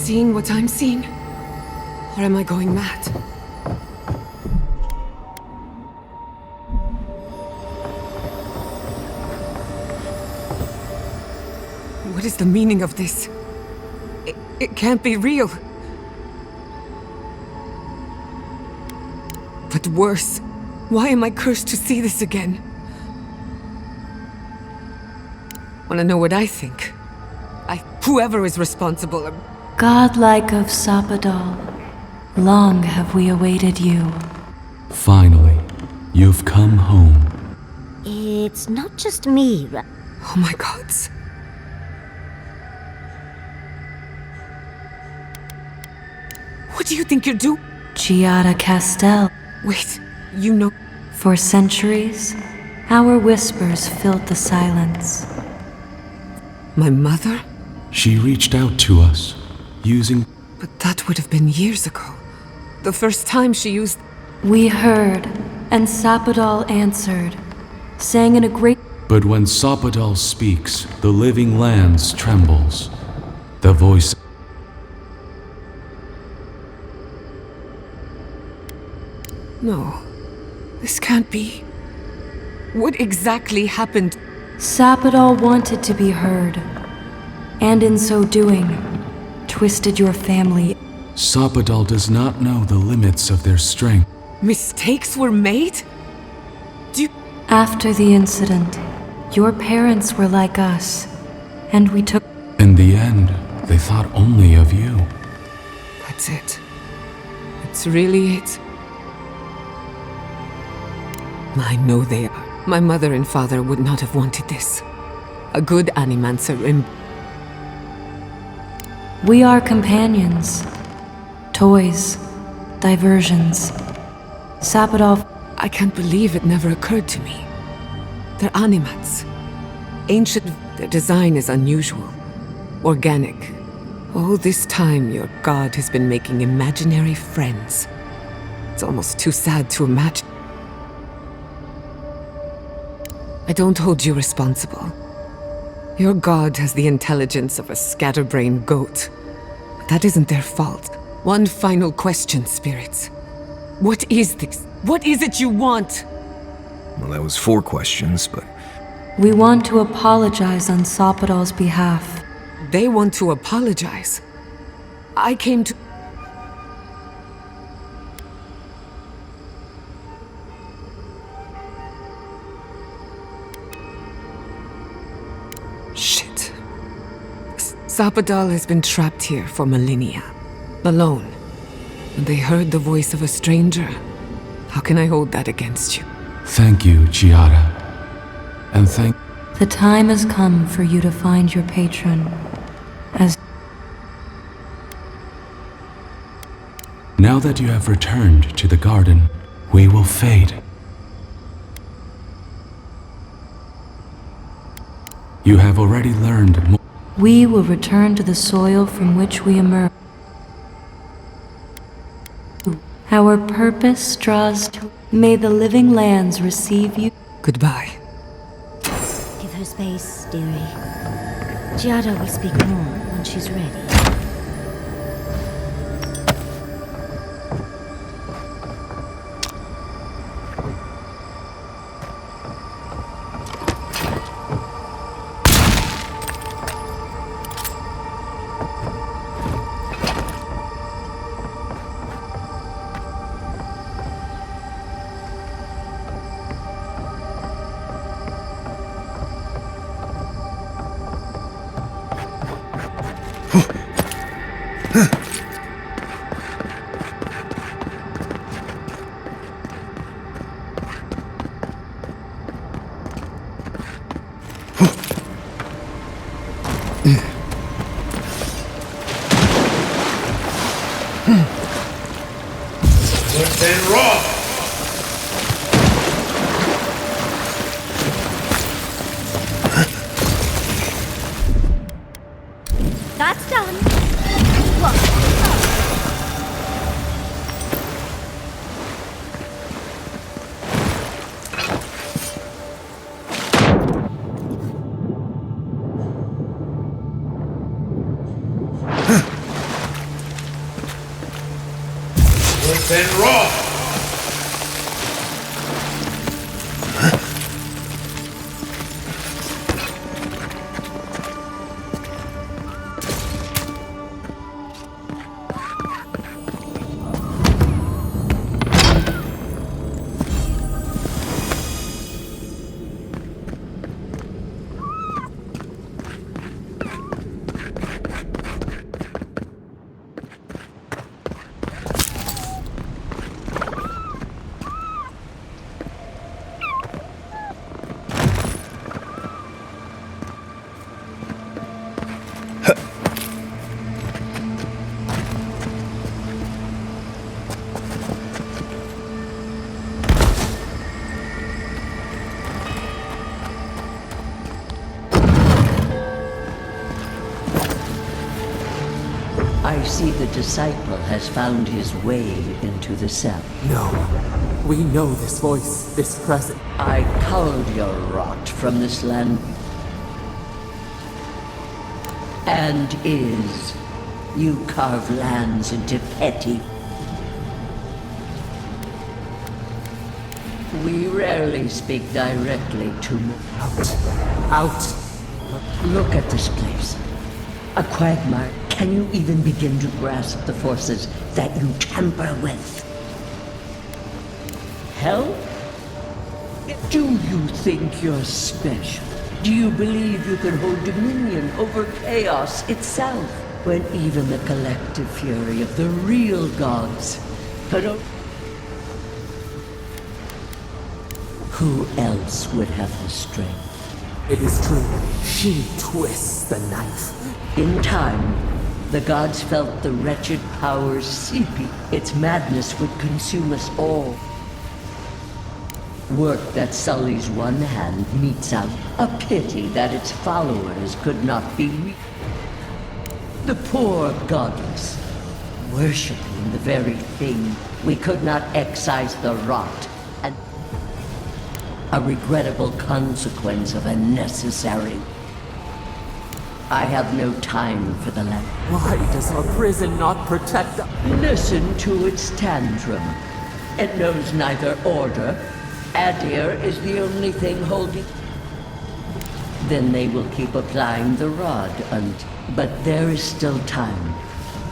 seeing what I'm seeing? Or am I going mad? What is the meaning of this? It can't be real. But worse, why am I cursed to see this again? Wanna know what I think? Whoever is responsible. Godlike of Sapadal, long have we awaited you. Finally, you've come home. It's not just me. Oh my gods. What do you think you're doing? Giada Castel. Wait, you know... For centuries, our whispers filled the silence. My mother? She reached out to us, using... But that would have been years ago. The first time she used... We heard, and Sapadal answered, saying in a great... But when Sapadal speaks, the living lands trembles. The voice... No, this can't be. What exactly happened? Sapadal wanted to be heard, and in so doing, twisted your family. Sapadal does not know the limits of their strength. Mistakes were made? After the incident, your parents were like us, and we took... In the end, they thought only of you. That's it. It's really it. I know they are. My mother and father would not have wanted this. A good animancer We are companions. Toys. Diversions. Sapadal... I can't believe it never occurred to me. They're animats. Ancient... Their design is unusual. Organic. All this time, your god has been making imaginary friends. It's almost too sad to imagine. I don't hold you responsible. Your god has the intelligence of a scatterbrained goat. But that isn't their fault. One final question, spirits. What is this? What is it you want? Well, that was 4 questions, but... We want to apologize on Sapadal's behalf. They want to apologize. I came to... Shit. Sapadal has been trapped here for millennia. Alone. And they heard the voice of a stranger. How can I hold that against you? Thank you, Giada. And thank... The time has come for you to find your patron. As... Now that you have returned to the garden, we will fade. You have already learned more. We will return to the soil from which we emerged. Our purpose draws to... May the living lands receive you. Goodbye. Give her space, dearie. Giada will speak more when she's ready. That's done. and raw! I see the disciple has found his way into the cell. No. We know this voice, this presence. I culled your rot from this land. And is. You carve lands into petty. We rarely speak directly to... Out. Look at this place. A quagmire. Can you even begin to grasp the forces that you tamper with? Hell? Do you think you're special? Do you believe you can hold dominion over chaos itself? When even the collective fury of the real gods could... Who else would have the strength? It is true. She twists the knife. In time, the gods felt the wretched powers seeping. Its madness would consume us all. Work that sullies one hand meets out. A pity that its followers could not be reached. The poor godless, worshipping the very thing we could not excise the rot, and a regrettable consequence of a necessary. I have no time for the land. Why does our prison not protect us? Listen to its tantrum. It knows neither order. Adir is the only thing holding. Then they will keep applying the rod but there is still time.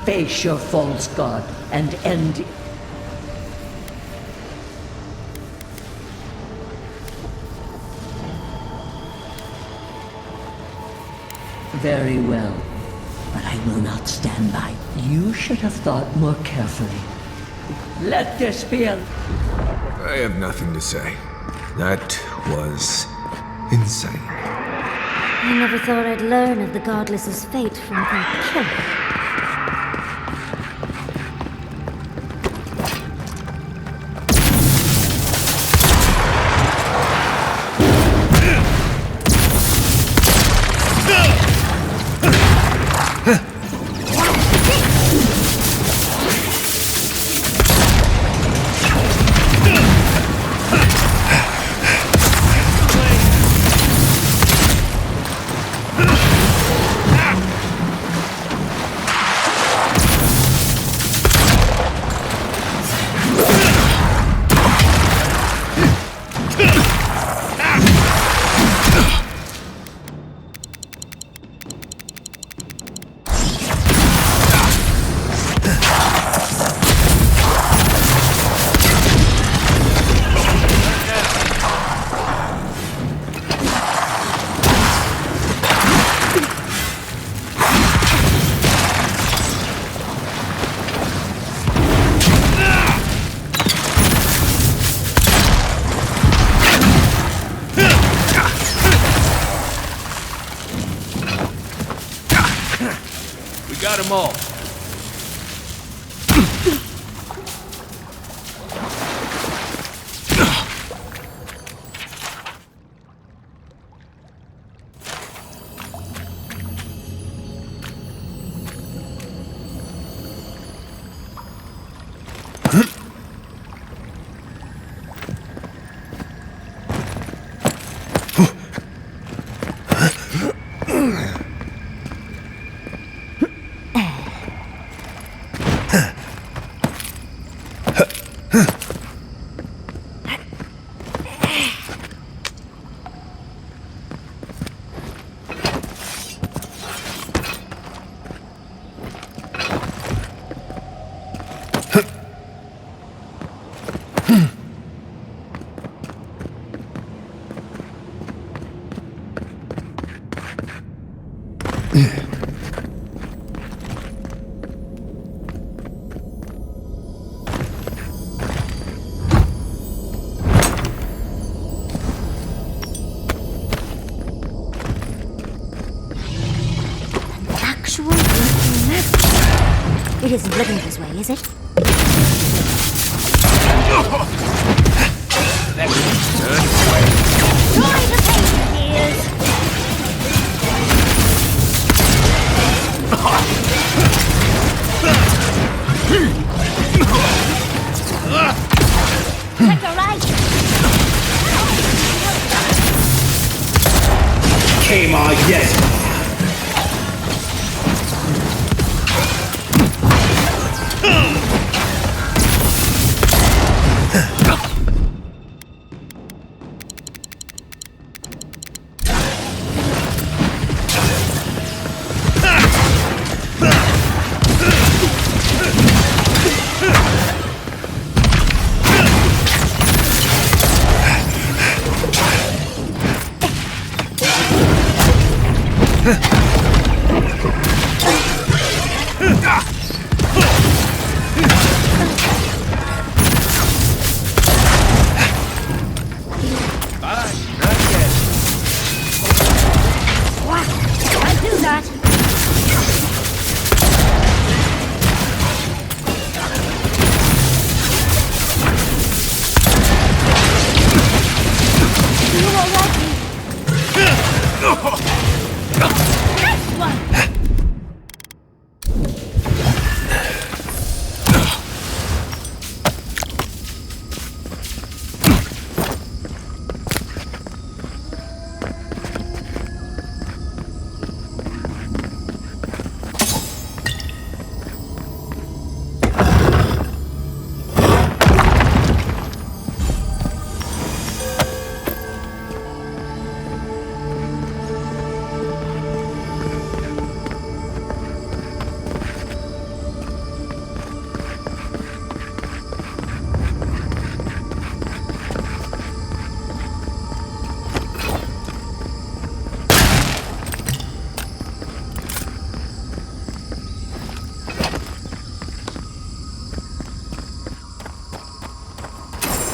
Face your false god and end. Very well, but I will not stand by. You should have thought more carefully. Let this be a... I have nothing to say. That was insane. I never thought I'd learn of the godless's fate from that killer. Got them all. It isn't Living's way, is it? Joy the pain, dears! Check your right! Came on, yes!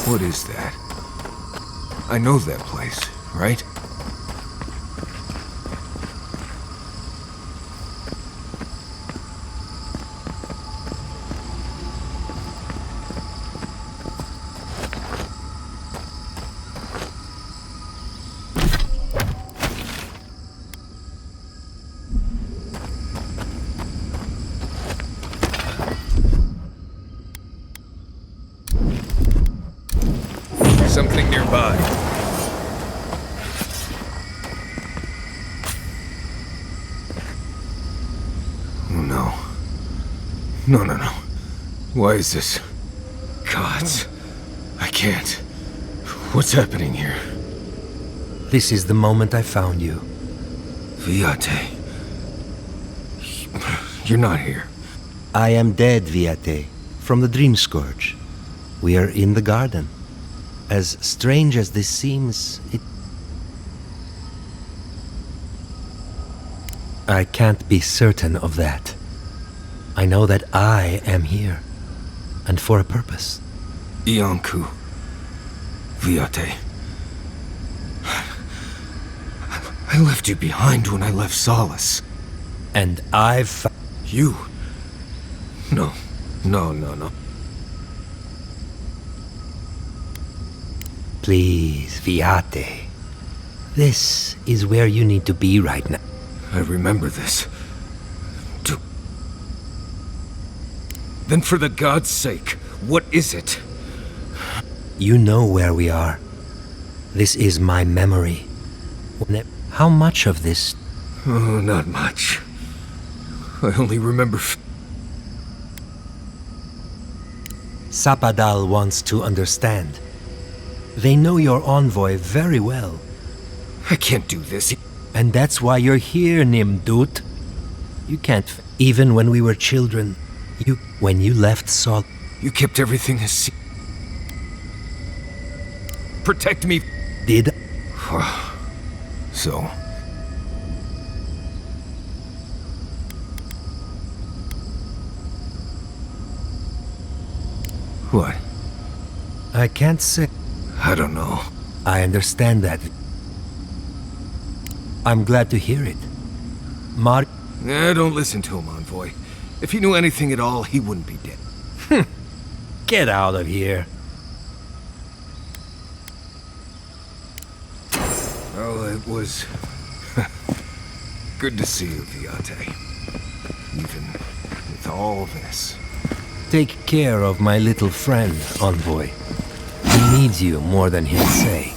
What is that? I know that place, right? Something nearby. Oh no. No. Why is this? Gods. I can't. What's happening here? This is the moment I found you. Viate. You're not here. I am dead, Viate, from the Dream Scourge. We are in the garden. As strange as this seems, I can't be certain of that. I know that I am here, and for a purpose. Iancu. Viate. I left you behind when I left Solace. And I've... You? No. Please, Viate. This is where you need to be right now. I remember this. Then for the god's sake, what is it? You know where we are. This is my memory. How much of this? Oh, not much. I only remember... Sapadal wants to understand. They know your envoy very well. I can't do this. And that's why you're here, Nimdut. You can't... Even when we were children, when you left Sol... You kept everything a secret. Protect me. Did... So... What? I can't say... I don't know. I understand that. I'm glad to hear it. Don't listen to him, Envoy. If he knew anything at all, he wouldn't be dead. Get out of here. Well, it was good to see you, Viate. Even with all this. Take care of my little friend, Envoy. He needs you more than he'll say.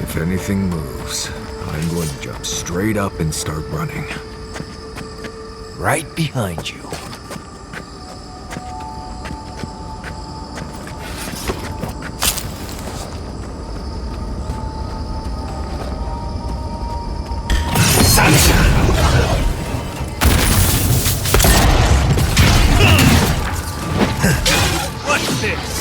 If anything moves, I'm going to jump straight up and start running. Right behind you. What's this?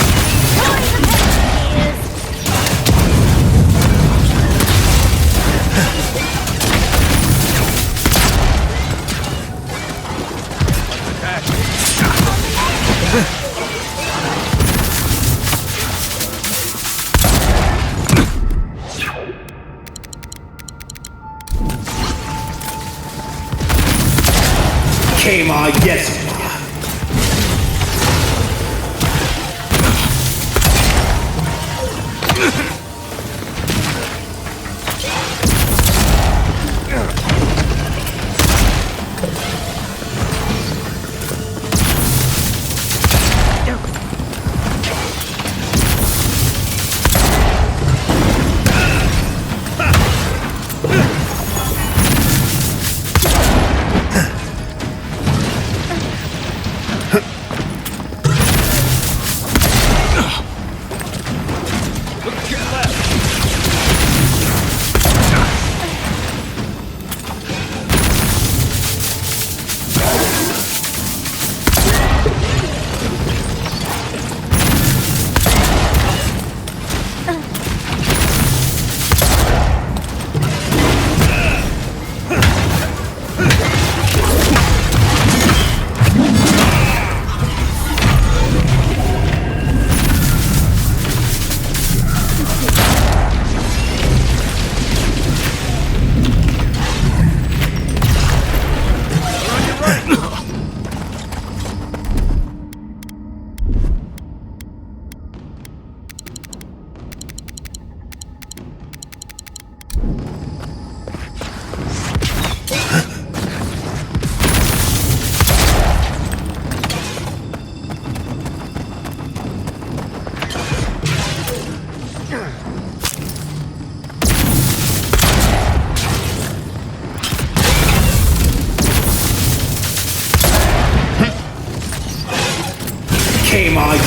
Came on, yes.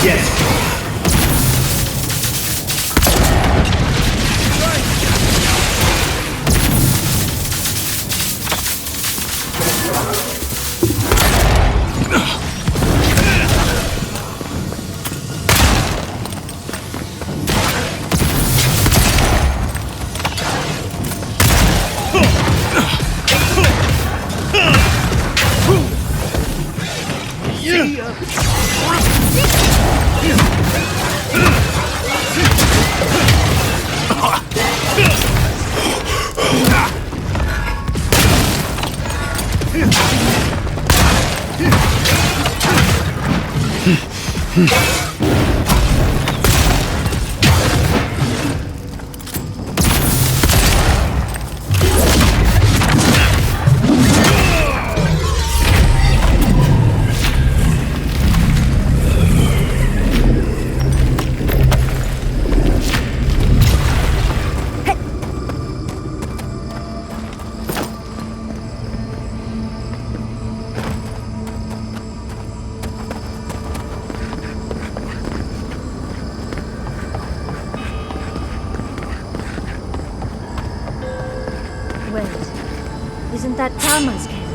yes. Isn't that Tama's camp?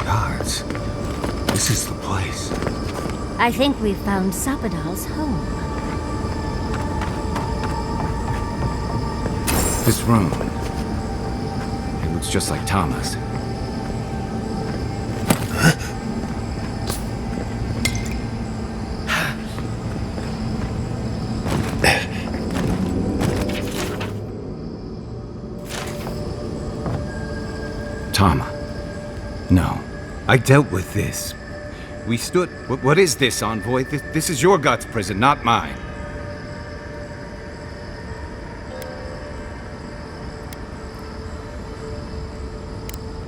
Guards, this is the place. I think we've found Sapadal's home. This room. It looks just like Tama's. Tama. No. I dealt with this. We stood... What is this, Envoy? This is your God's prison, not mine.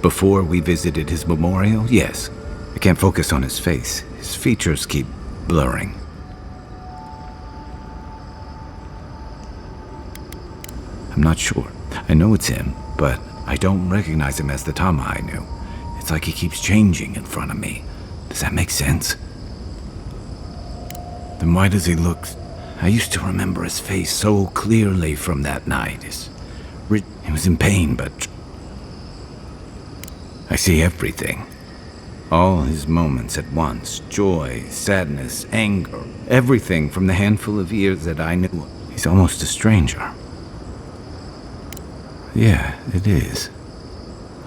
Before we visited his memorial, yes. I can't focus on his face. His features keep blurring. I'm not sure. I know it's him, but I don't recognize him as the Tama I knew. It's like he keeps changing in front of me. Does that make sense? Then why does he look... I used to remember his face so clearly from that night. He was in pain, but... I see everything. All his moments at once. Joy, sadness, anger. Everything from the handful of years that I knew. He's almost a stranger. Yeah, it is.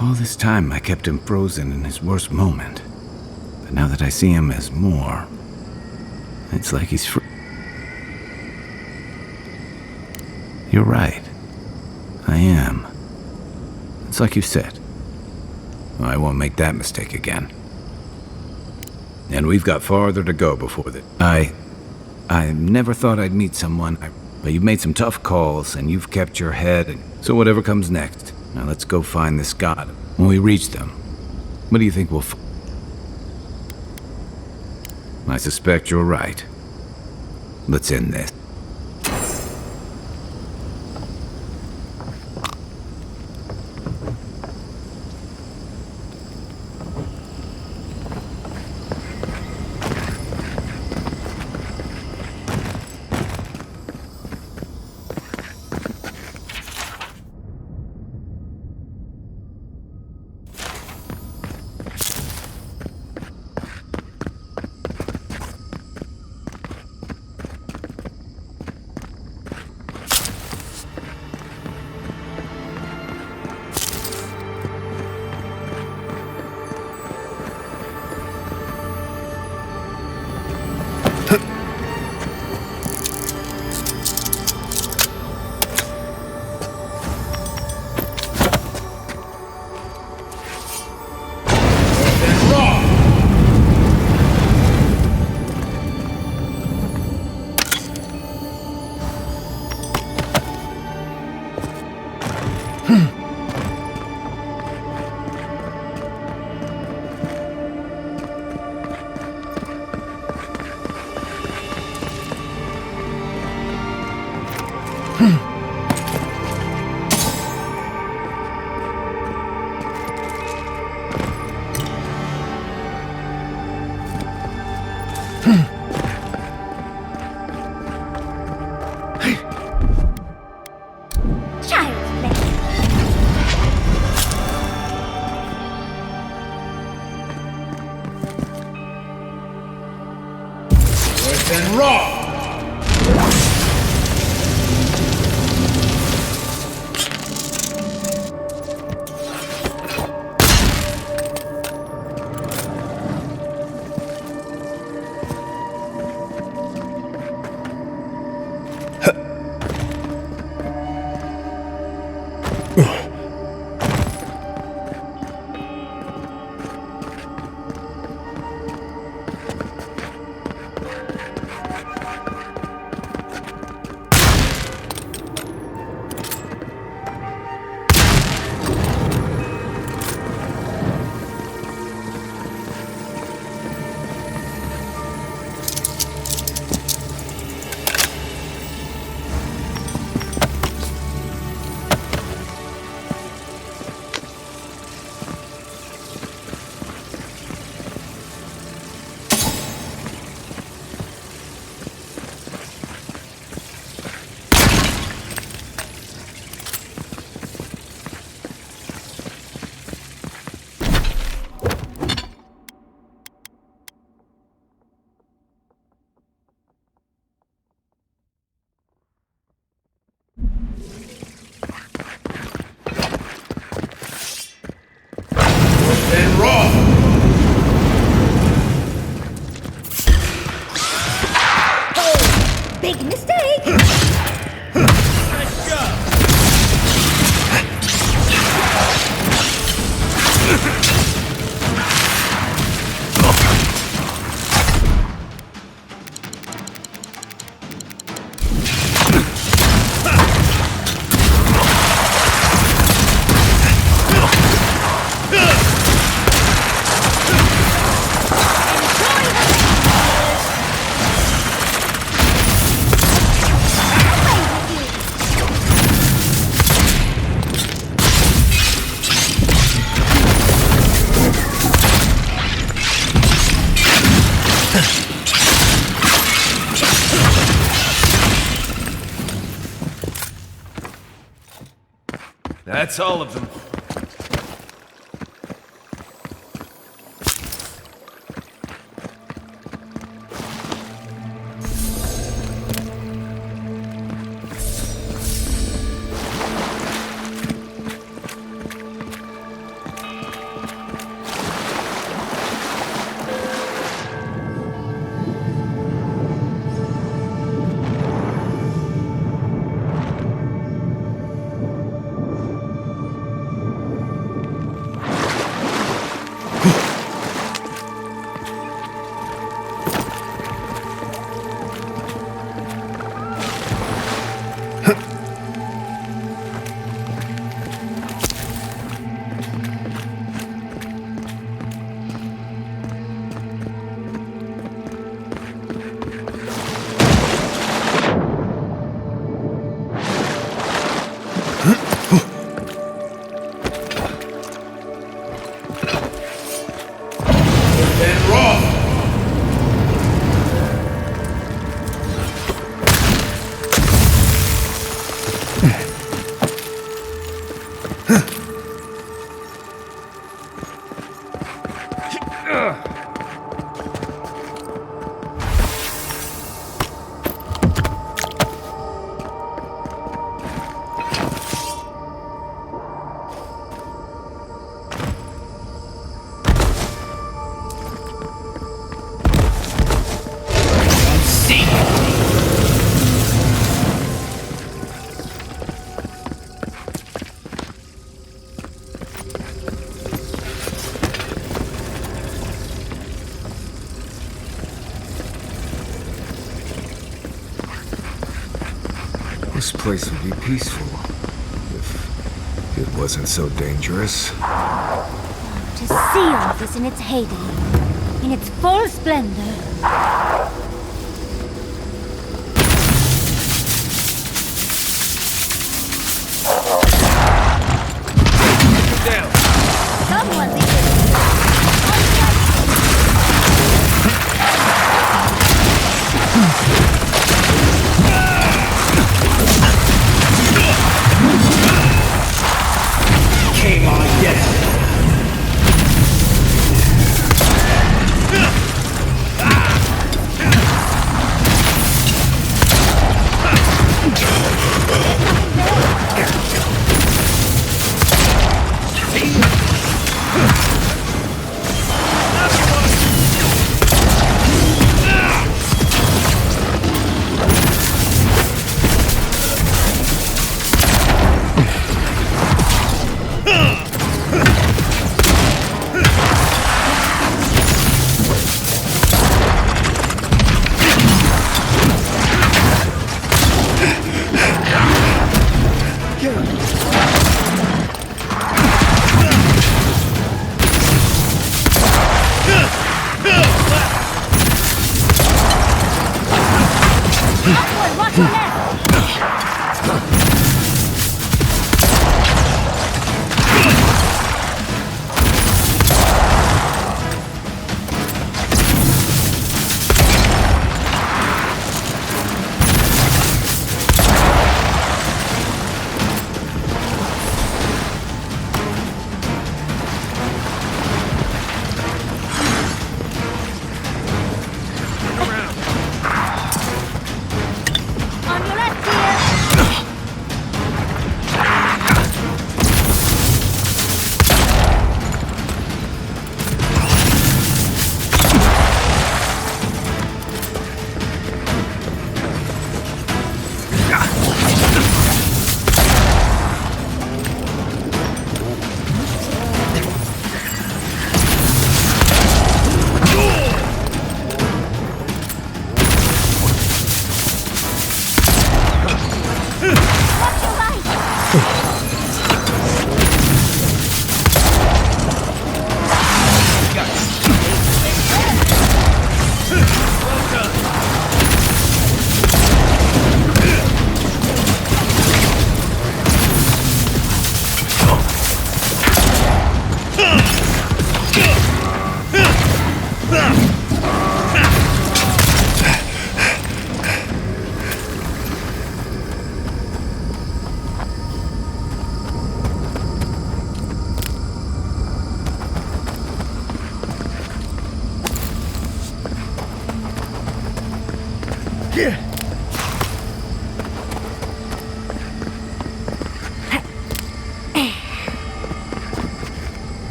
All this time I kept him frozen in his worst moment. But now that I see him as more, it's like he's free. You're right. I am. It's like you said. I won't make that mistake again. And we've got farther to go before that. I never thought I'd meet someone, but you've made some tough calls, and you've kept your head, and so whatever comes next. Now let's go find this god. When we reach them, what do you think we'll find? I suspect you're right. Let's end this. and raw! And raw! Oh, big mistake! Let's go! That's all of them. And raw! This place would be peaceful if it wasn't so dangerous. To see all this in its heyday, in its full splendor. Someone leave it. Came on, yes! Watch your left!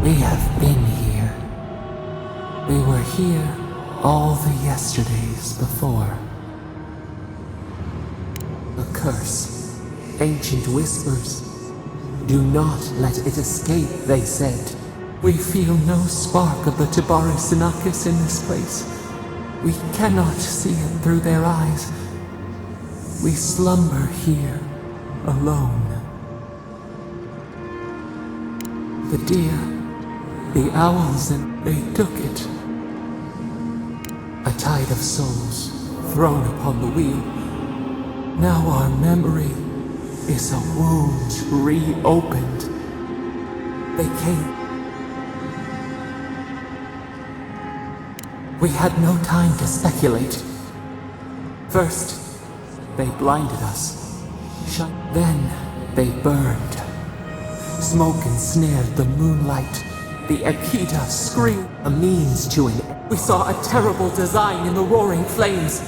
We have been here. We were here all the yesterdays before. A curse. Ancient whispers. Do not let it escape, they said. We feel no spark of the Tibari Sinakis in this place. We cannot see it through their eyes. We slumber here, alone. The deer, the owls, and they took it. A tide of souls thrown upon the wheel. Now our memory is a wound reopened. They came. We had no time to speculate. First, they blinded us. Then, they burned. Smoke ensnared the moonlight. The Akita screamed a means to an end. We saw a terrible design in the roaring flames.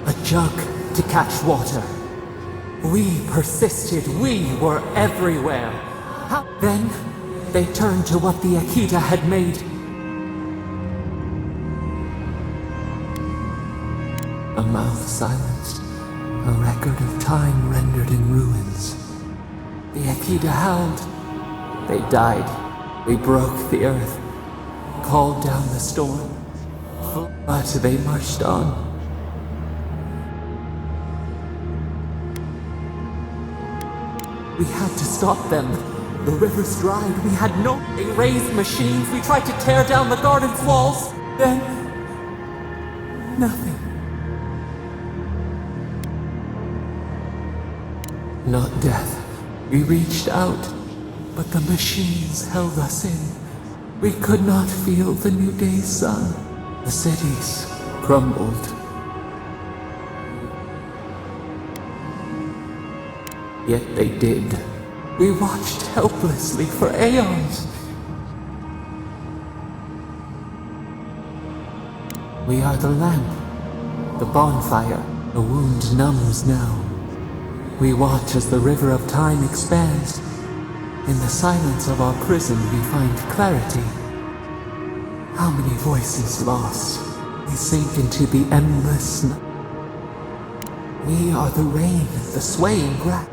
A jug to catch water. We persisted. We were everywhere. Then, they turned to what the Akita had made. A mouth silenced. A record of time rendered in ruins. The Akita howled. They died. We broke the earth. Called down the storm. But they marched on. We had to stop them. The rivers dried. We had no... They raised machines. We tried to tear down the garden's walls. Then... nothing. Not death. We reached out, but the machines held us in. We could not feel the new day's sun. The cities crumbled. Yet they did. We watched helplessly for aeons. We are the lamp, the bonfire. The wound numbs now. We watch as the river of time expands. In the silence of our prison we find clarity. How many voices lost? We sink into the endless night. We are the rain, the swaying grass.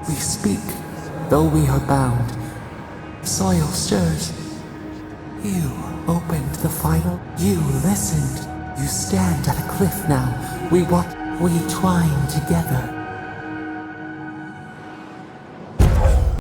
We speak, though we are bound. Soil stirs. You opened the final. You listened. You stand at a cliff now. We watch. We twine together.